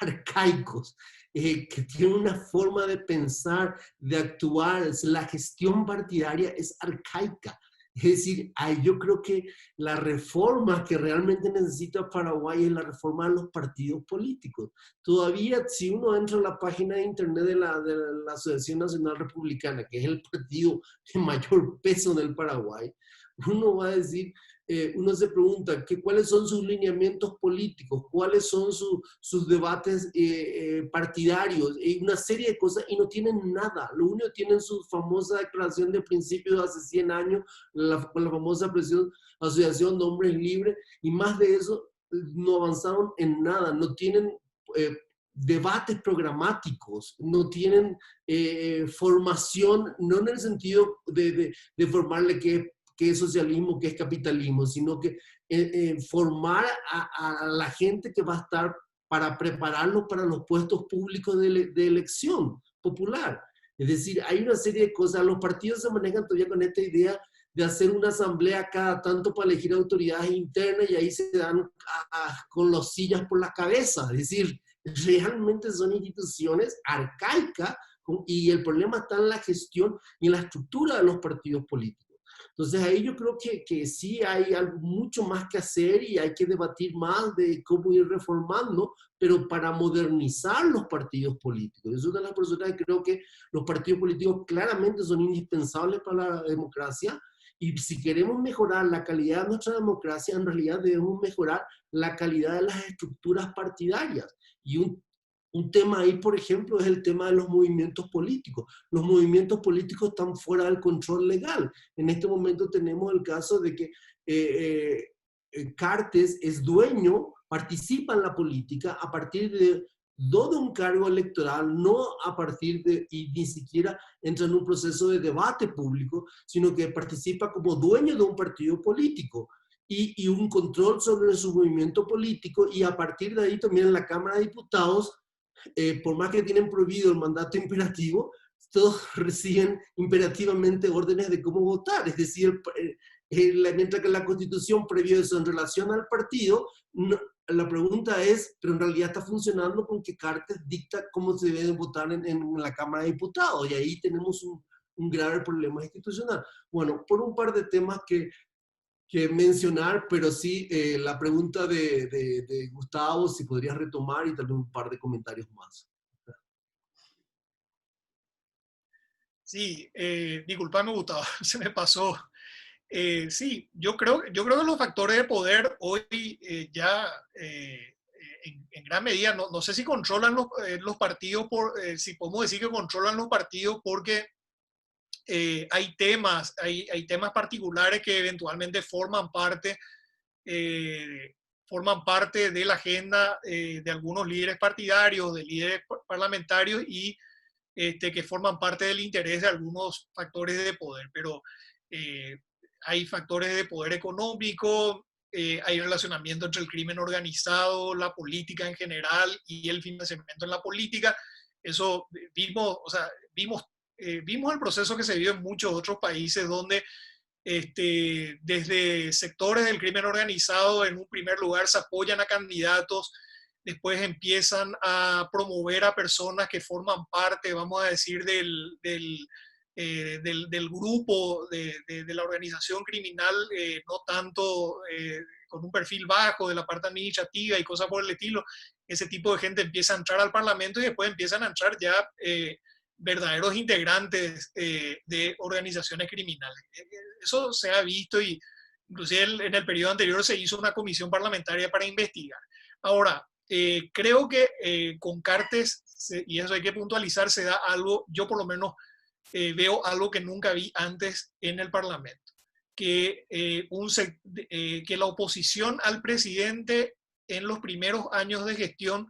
arcaicos, que tienen una forma de pensar, de actuar. La gestión partidaria es arcaica. Es decir, yo creo que la reforma que realmente necesita Paraguay es la reforma de los partidos políticos. Todavía, si uno entra a la página de internet de la Asociación Nacional Republicana, que es el partido de mayor peso en el Paraguay, uno va a decir, uno se pregunta cuáles son sus lineamientos políticos, cuáles son sus debates partidarios, una serie de cosas, y no tienen nada. Lo único que tienen su famosa declaración de principios de hace 100 años, con la famosa asociación de hombres libres, y más de eso no avanzaron en nada, no tienen debates programáticos, no tienen formación, no en el sentido de formarle qué es socialismo, qué es capitalismo, sino que formar a la gente que va a estar para prepararlos para los puestos públicos de elección popular. Es decir, hay una serie de cosas. Los partidos se manejan todavía con esta idea de hacer una asamblea cada tanto para elegir autoridades internas y ahí se dan con los sillas por la cabeza. Es decir, realmente son instituciones arcaicas y el problema está en la gestión y en la estructura de los partidos políticos. Entonces ahí yo creo que sí hay algo mucho más que hacer y hay que debatir más de cómo ir reformando, pero para modernizar los partidos políticos. Es una de las personas que creo que los partidos políticos claramente son indispensables para la democracia, y si queremos mejorar la calidad de nuestra democracia, en realidad debemos mejorar la calidad de las estructuras partidarias. Y un tema ahí, por ejemplo, es el tema de los movimientos políticos. Los movimientos políticos están fuera del control legal. En este momento tenemos el caso de que Cartes es dueño, participa en la política a partir no de un cargo electoral, no a partir de, y ni siquiera entra en un proceso de debate público, sino que participa como dueño de un partido político y un control sobre su movimiento político, y a partir de ahí también en la Cámara de Diputados, por más que tienen prohibido el mandato imperativo, todos reciben imperativamente órdenes de cómo votar. Es decir, mientras que la Constitución previó eso en relación al partido, no, la pregunta es, pero en realidad está funcionando con que Cartes dicta cómo se debe votar en la Cámara de Diputados, y ahí tenemos un grave problema institucional. Bueno, por un par de temas que mencionar, pero sí la pregunta de Gustavo, si podrías retomar, y tal vez un par de comentarios más. Sí, disculpame, Gustavo, se me pasó. Sí, yo creo que los factores de poder hoy ya en gran medida, no sé si controlan los partidos, si podemos decir que controlan los partidos, porque hay temas particulares que eventualmente forman parte de la agenda de algunos líderes partidarios, de líderes parlamentarios, y que forman parte del interés de algunos factores de poder. Pero hay factores de poder económico, hay relacionamiento entre el crimen organizado, la política en general y el financiamiento en la política. Eso vimos el proceso que se vio en muchos otros países donde desde sectores del crimen organizado en un primer lugar se apoyan a candidatos, después empiezan a promover a personas que forman parte, vamos a decir, del grupo, de la organización criminal, no tanto con un perfil bajo de la parte administrativa y cosas por el estilo. Ese tipo de gente empieza a entrar al Parlamento y después empiezan a entrar ya verdaderos integrantes de organizaciones criminales. Eso se ha visto, y inclusive en el periodo anterior se hizo una comisión parlamentaria para investigar. Ahora, creo que con Cartes, y eso hay que puntualizar, se da algo, yo por lo menos veo algo que nunca vi antes en el Parlamento, que la oposición al presidente en los primeros años de gestión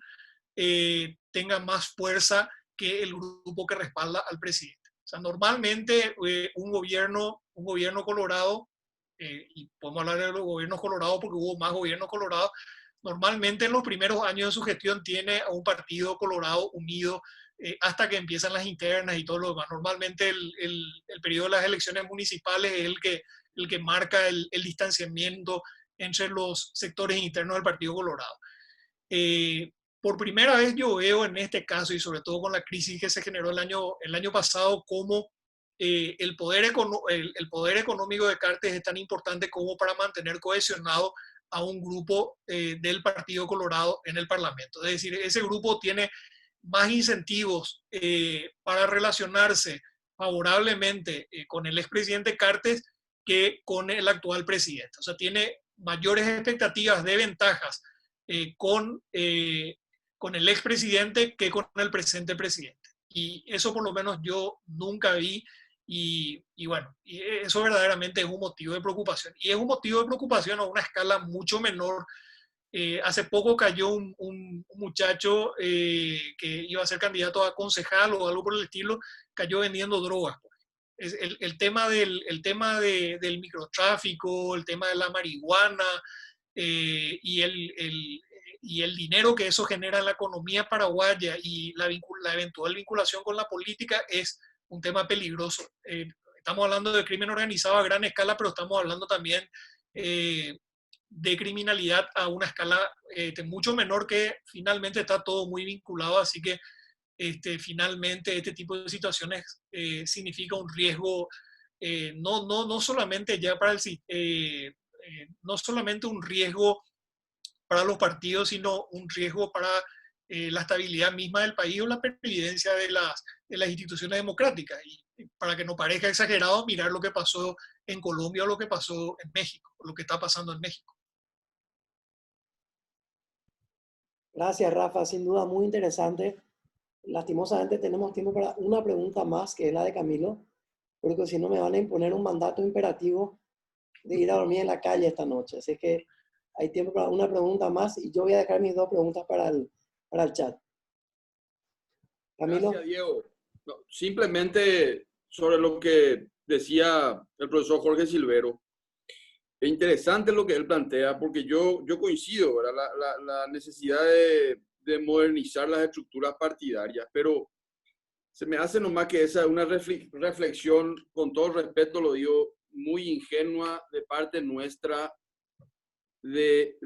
tenga más fuerza que el grupo que respalda al presidente. O sea, normalmente un gobierno colorado, y podemos hablar de los gobiernos colorados porque hubo más gobiernos colorados, normalmente en los primeros años de su gestión tiene a un partido colorado unido hasta que empiezan las internas y todo lo demás. Normalmente el periodo de las elecciones municipales es el que marca el distanciamiento entre los sectores internos del Partido Colorado. Por primera vez yo veo en este caso, y sobre todo con la crisis que se generó el año pasado, cómo el poder económico de Cartes es tan importante como para mantener cohesionado a un grupo del Partido Colorado en el Parlamento. Es decir, ese grupo tiene más incentivos para relacionarse favorablemente con el expresidente Cartes que con el actual presidente. O sea, tiene mayores expectativas de ventajas con el expresidente que con el presente presidente. Y eso por lo menos yo nunca vi, y bueno, y eso verdaderamente es un motivo de preocupación. Y es un motivo de preocupación a una escala mucho menor. Hace poco cayó un muchacho que iba a ser candidato a concejal o algo por el estilo, cayó vendiendo drogas. El tema del microtráfico, el tema de la marihuana y el dinero que eso genera en la economía paraguaya y la eventual vinculación con la política es un tema peligroso. Estamos hablando de crimen organizado a gran escala, pero estamos hablando también de criminalidad a una escala mucho menor, que finalmente está todo muy vinculado, así que finalmente este tipo de situaciones significa un riesgo, no solamente ya para no solamente un riesgo para los partidos, sino un riesgo para la estabilidad misma del país o la pervivencia de las instituciones democráticas. Y para que no parezca exagerado, mirar lo que pasó en Colombia o lo que pasó en México, o lo que está pasando en México. Gracias, Rafa. Sin duda, muy interesante. Lastimosamente tenemos tiempo para una pregunta más, que es la de Camilo, porque si no me van a imponer un mandato imperativo de ir a dormir en la calle esta noche. Así que hay tiempo para una pregunta más, y yo voy a dejar mis dos preguntas para el chat. Camilo. Gracias, Diego. No, simplemente sobre lo que decía el profesor Jorge Silvero. Es interesante lo que él plantea, porque yo coincido, ¿verdad? La necesidad de modernizar las estructuras partidarias, pero se me hace nomás que esa es una reflexión, con todo respeto lo digo, muy ingenua de parte nuestra, de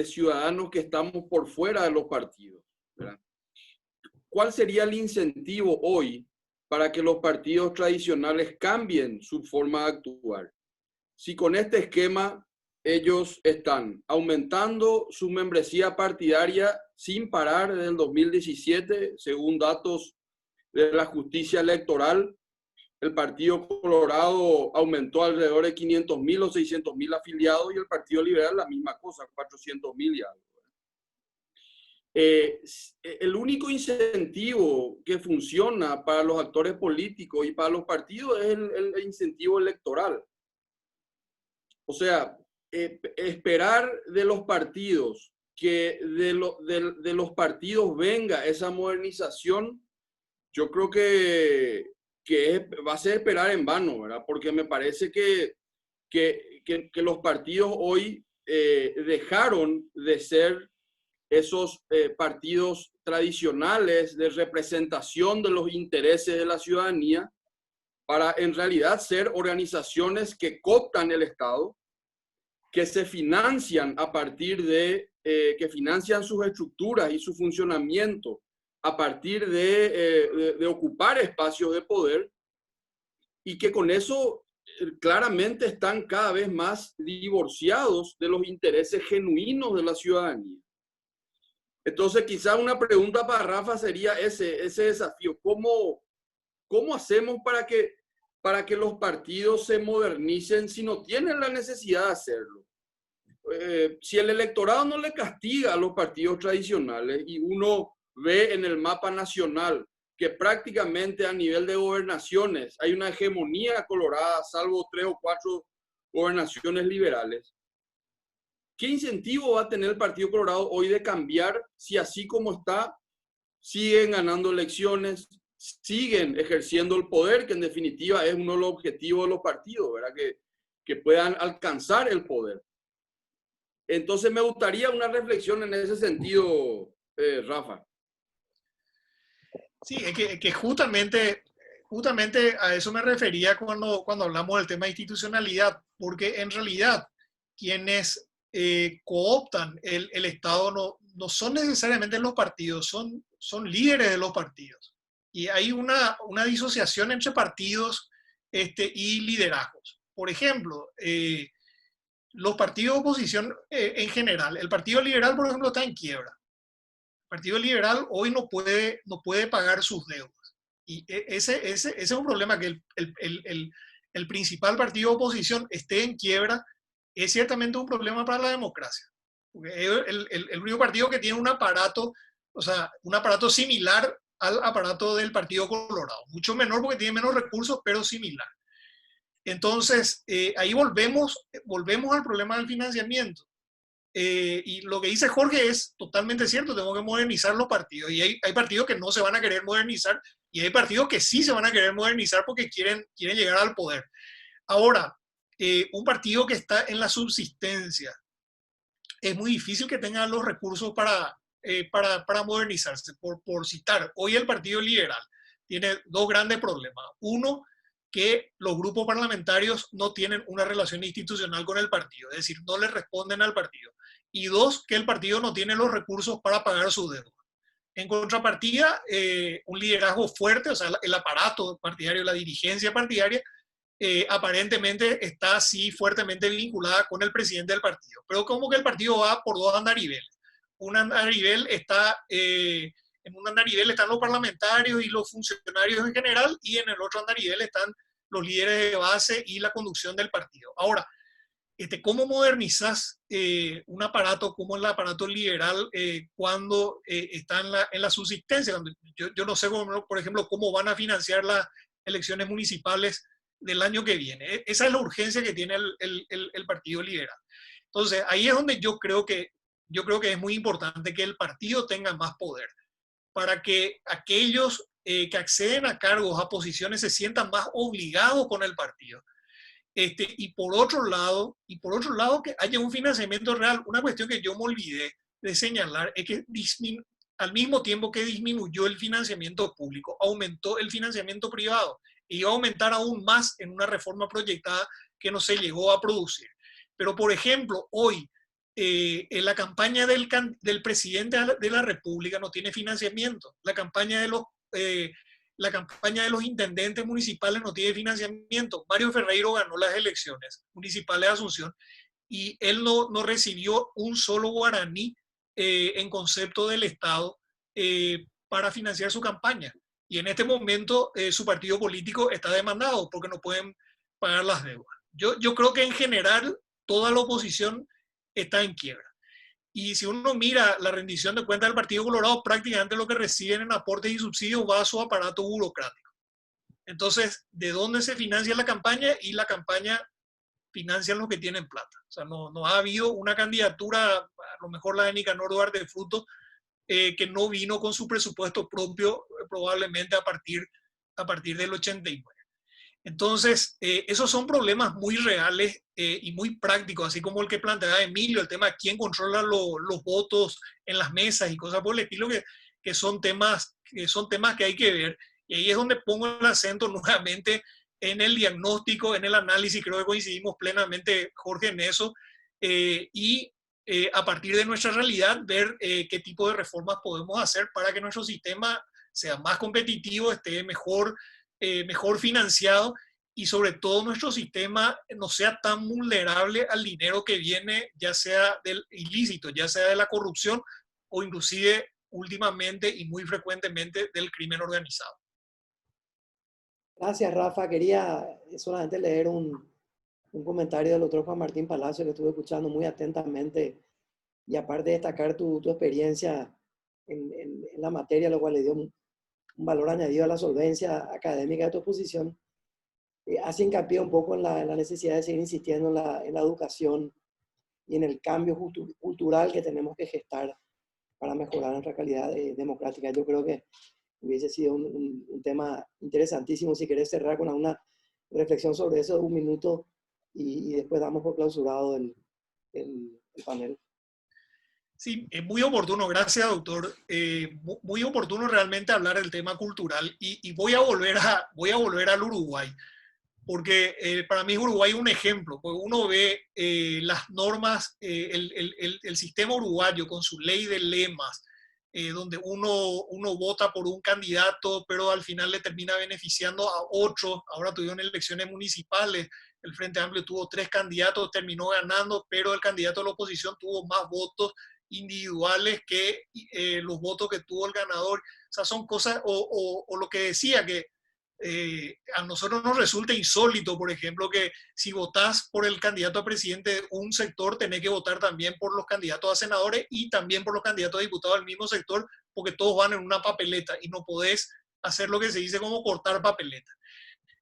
ciudadanos que estamos por fuera de los partidos, ¿verdad? ¿Cuál sería el incentivo hoy para que los partidos tradicionales cambien su forma de actuar? Si con este esquema ellos están aumentando su membresía partidaria sin parar desde el 2017, según datos de la justicia electoral, el Partido Colorado aumentó alrededor de 500.000 o 600.000 afiliados y el Partido Liberal la misma cosa, 400.000 y algo. El único incentivo que funciona para los actores políticos y para los partidos es el incentivo electoral. O sea, esperar de los partidos que de los partidos venga esa modernización, yo creo que va a ser esperar en vano, ¿verdad? Porque me parece que los partidos hoy dejaron de ser esos partidos tradicionales de representación de los intereses de la ciudadanía para en realidad ser organizaciones que cooptan el Estado, que se financian a partir que financian sus estructuras y su funcionamiento a partir de ocupar espacios de poder y que con eso claramente están cada vez más divorciados de los intereses genuinos de la ciudadanía. Entonces, quizá una pregunta para Rafa sería ese desafío. ¿Cómo hacemos para que los partidos se modernicen si no tienen la necesidad de hacerlo? Si el electorado no le castiga a los partidos tradicionales y uno ve en el mapa nacional que prácticamente a nivel de gobernaciones hay una hegemonía colorada, salvo 3 o 4 gobernaciones liberales, ¿qué incentivo va a tener el Partido Colorado hoy de cambiar si así como está siguen ganando elecciones, siguen ejerciendo el poder, que en definitiva es uno de los objetivos de los partidos, ¿verdad? Que puedan alcanzar el poder? Entonces me gustaría una reflexión en ese sentido, Rafa. Sí, es que justamente a eso me refería cuando hablamos del tema de institucionalidad, porque en realidad quienes cooptan el Estado no son necesariamente los partidos, son líderes de los partidos. Y hay una disociación entre partidos y liderazgos. Por ejemplo, los partidos de oposición en general, el Partido Liberal, por ejemplo, está en quiebra. El Partido Liberal hoy no puede pagar sus deudas. Y ese es un problema, que el principal partido de oposición esté en quiebra, es ciertamente un problema para la democracia. Porque es el único partido que tiene un aparato similar al aparato del Partido Colorado. Mucho menor porque tiene menos recursos, pero similar. Entonces, ahí volvemos al problema del financiamiento. Y lo que dice Jorge es totalmente cierto, tenemos que modernizar los partidos. Y hay partidos que no se van a querer modernizar y hay partidos que sí se van a querer modernizar porque quieren llegar al poder. Ahora, un partido que está en la subsistencia, es muy difícil que tenga los recursos para modernizarse. Por citar, hoy el Partido Liberal tiene dos grandes problemas. Uno, que los grupos parlamentarios no tienen una relación institucional con el partido, es decir, no le responden al partido. Y dos, que el partido no tiene los recursos para pagar su deuda. En contrapartida, un liderazgo fuerte, o sea, el aparato partidario, la dirigencia partidaria, aparentemente está así fuertemente vinculada con el presidente del partido. Pero como que el partido va por dos andariveles. Un andarivel en un andarivel están los parlamentarios y los funcionarios en general, y en el otro andarivel están los líderes de base y la conducción del partido. Ahora, ¿cómo modernizas un aparato como el aparato liberal cuando está en la subsistencia? Yo no sé, por ejemplo, cómo van a financiar las elecciones municipales del año que viene. Esa es la urgencia que tiene el Partido Liberal. Entonces, ahí es donde yo creo que es muy importante que el partido tenga más poder. para que aquellos que acceden a cargos, a posiciones, se sientan más obligados con el partido. Y por otro lado, que haya un financiamiento real. Una cuestión que yo me olvidé de señalar es que al mismo tiempo que disminuyó el financiamiento público, aumentó el financiamiento privado y iba a aumentar aún más en una reforma proyectada que no se llegó a producir. Pero, por ejemplo, hoy en la campaña del presidente de la República no tiene financiamiento. La campaña de los intendentes municipales no tiene financiamiento. Mario Ferreiro ganó las elecciones municipales de Asunción y él no recibió un solo guaraní en concepto del Estado para financiar su campaña. Y en este momento su partido político está demandado porque no pueden pagar las deudas. Yo creo que en general toda la oposición está en quiebra. Y si uno mira la rendición de cuentas del Partido Colorado, prácticamente lo que reciben en aportes y subsidios va a su aparato burocrático. Entonces, ¿de dónde se financia la campaña? Y la campaña financian los que tienen plata. O sea, no ha habido una candidatura, a lo mejor la de Nicanor Duarte Frutos, que no vino con su presupuesto propio, probablemente a partir del 89. Entonces, esos son problemas muy reales y muy prácticos, así como el que planteaba Emilio, el tema de quién controla los votos en las mesas y cosas por el estilo, que son temas que hay que ver. Y ahí es donde pongo el acento nuevamente en el diagnóstico, en el análisis. Creo que coincidimos plenamente, Jorge, en eso. A partir de nuestra realidad, ver qué tipo de reformas podemos hacer para que nuestro sistema sea más competitivo, esté mejor financiado y sobre todo nuestro sistema no sea tan vulnerable al dinero que viene, ya sea del ilícito, ya sea de la corrupción o inclusive últimamente y muy frecuentemente del crimen organizado. Gracias, Rafa. Quería solamente leer un comentario del doctor Juan Martín Palacio que estuve escuchando muy atentamente y aparte destacar tu experiencia en la materia, lo cual le dio un valor añadido a la solvencia académica de tu exposición, hace hincapié un poco en la necesidad de seguir insistiendo en la educación y en el cambio cultural que tenemos que gestar para mejorar nuestra calidad democrática. Yo creo que hubiese sido un tema interesantísimo. Si querés cerrar con alguna reflexión sobre eso, un minuto, y después damos por clausurado el panel. Sí, es muy oportuno, gracias doctor, muy oportuno realmente hablar del tema cultural y voy a volver al Uruguay, porque para mí Uruguay es un ejemplo, porque uno ve las normas, el sistema uruguayo con su ley de lemas, donde uno vota por un candidato, pero al final le termina beneficiando a otro. Ahora tuvieron elecciones municipales, el Frente Amplio tuvo 3 candidatos, terminó ganando, pero el candidato de la oposición tuvo más votos individuales que los votos que tuvo el ganador. O sea, son cosas, o lo que decía, que a nosotros nos resulta insólito, por ejemplo, que si votás por el candidato a presidente de un sector, tenés que votar también por los candidatos a senadores y también por los candidatos a diputados del mismo sector, porque todos van en una papeleta y no podés hacer lo que se dice como cortar papeleta.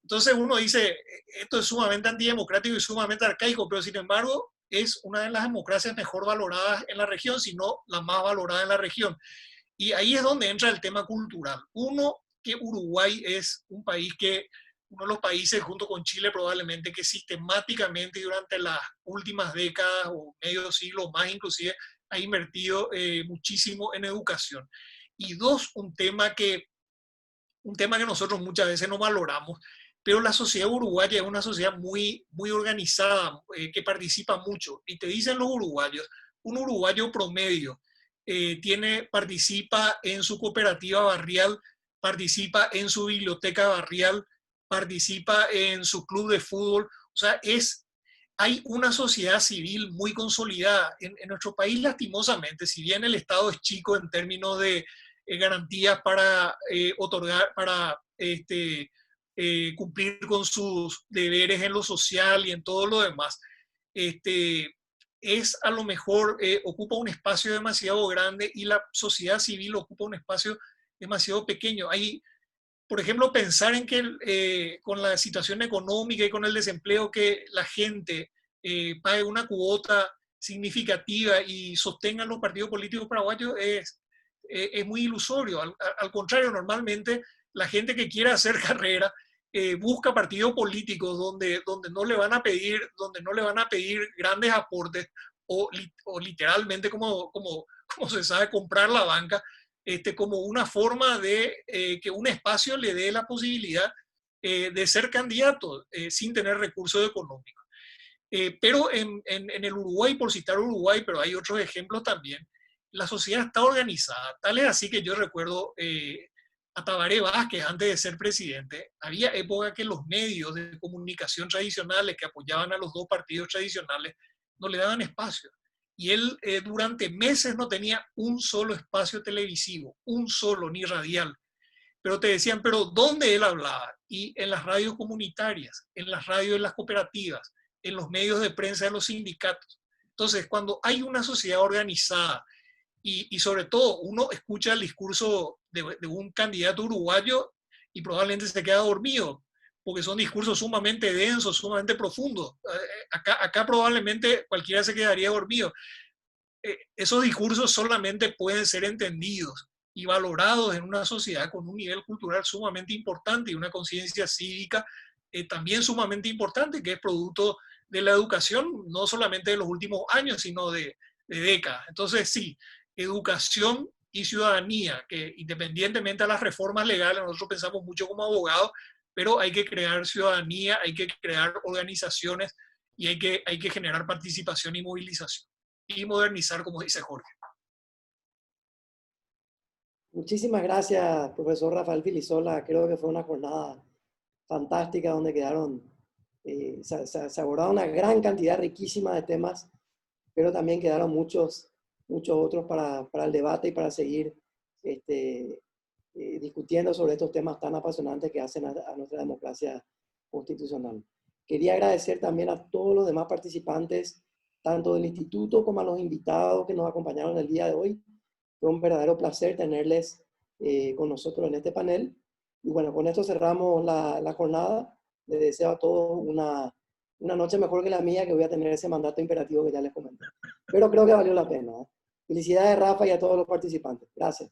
Entonces uno dice, esto es sumamente antidemocrático y sumamente arcaico, pero sin embargo es una de las democracias mejor valoradas en la región, si no la más valorada en la región. Y ahí es donde entra el tema cultural. Uno, que Uruguay es uno de los países, junto con Chile probablemente, que sistemáticamente durante las últimas décadas o medio siglo más inclusive, ha invertido muchísimo en educación. Y dos, un tema que nosotros muchas veces no valoramos, pero la sociedad uruguaya es una sociedad muy, muy organizada, que participa mucho. Y te dicen los uruguayos, un uruguayo promedio participa en su cooperativa barrial, participa en su biblioteca barrial, participa en su club de fútbol. O sea, hay una sociedad civil muy consolidada. En nuestro país, lastimosamente, si bien el Estado es chico en términos de garantías para cumplir con sus deberes en lo social y en todo lo demás, a lo mejor ocupa un espacio demasiado grande y la sociedad civil ocupa un espacio demasiado pequeño. Hay, por ejemplo, pensar en que con la situación económica y con el desempleo, que la gente pague una cuota significativa y sostengan los partidos políticos paraguayos es es muy ilusorio. Al contrario, normalmente la gente que quiere hacer carrera busca partidos políticos donde no le van a pedir, grandes aportes o literalmente, como se sabe, comprar la banca, como una forma de que un espacio le dé la posibilidad de ser candidato sin tener recursos económicos. Pero en el Uruguay, por citar Uruguay, pero hay otros ejemplos también, la sociedad está organizada. Tal es así que yo recuerdo a Tabaré Vázquez, antes de ser presidente, había época que los medios de comunicación tradicionales que apoyaban a los dos partidos tradicionales no le daban espacio. Y él durante meses no tenía un solo espacio televisivo, un solo, ni radial. Pero te decían, pero ¿dónde él hablaba? Y en las radios comunitarias, en las radios de las cooperativas, en los medios de prensa de los sindicatos. Entonces, cuando hay una sociedad organizada y sobre todo uno escucha el discurso de un candidato uruguayo y probablemente se queda dormido, porque son discursos sumamente densos, sumamente profundos. Acá probablemente cualquiera se quedaría dormido. Esos discursos solamente pueden ser entendidos y valorados en una sociedad con un nivel cultural sumamente importante y una conciencia cívica también sumamente importante, que es producto de la educación, no solamente de los últimos años, sino de décadas. Entonces, sí, educación y ciudadanía, que independientemente de las reformas legales, nosotros pensamos mucho como abogados, pero hay que crear ciudadanía, hay que crear organizaciones y hay que generar participación y movilización y modernizar, como dice Jorge. Muchísimas gracias, profesor Rafael Filisola. Creo que fue una jornada fantástica donde quedaron, se abordaron una gran cantidad riquísima de temas, pero también quedaron muchos otros para el debate y para seguir discutiendo sobre estos temas tan apasionantes que hacen a nuestra democracia constitucional. Quería agradecer también a todos los demás participantes, tanto del instituto como a los invitados que nos acompañaron el día de hoy. Fue un verdadero placer tenerles con nosotros en este panel. Y bueno, con esto cerramos la jornada. Les deseo a todos una noche mejor que la mía, que voy a tener ese mandato imperativo que ya les comenté. Pero creo que valió la pena. Felicidades, Rafa, y a todos los participantes. Gracias.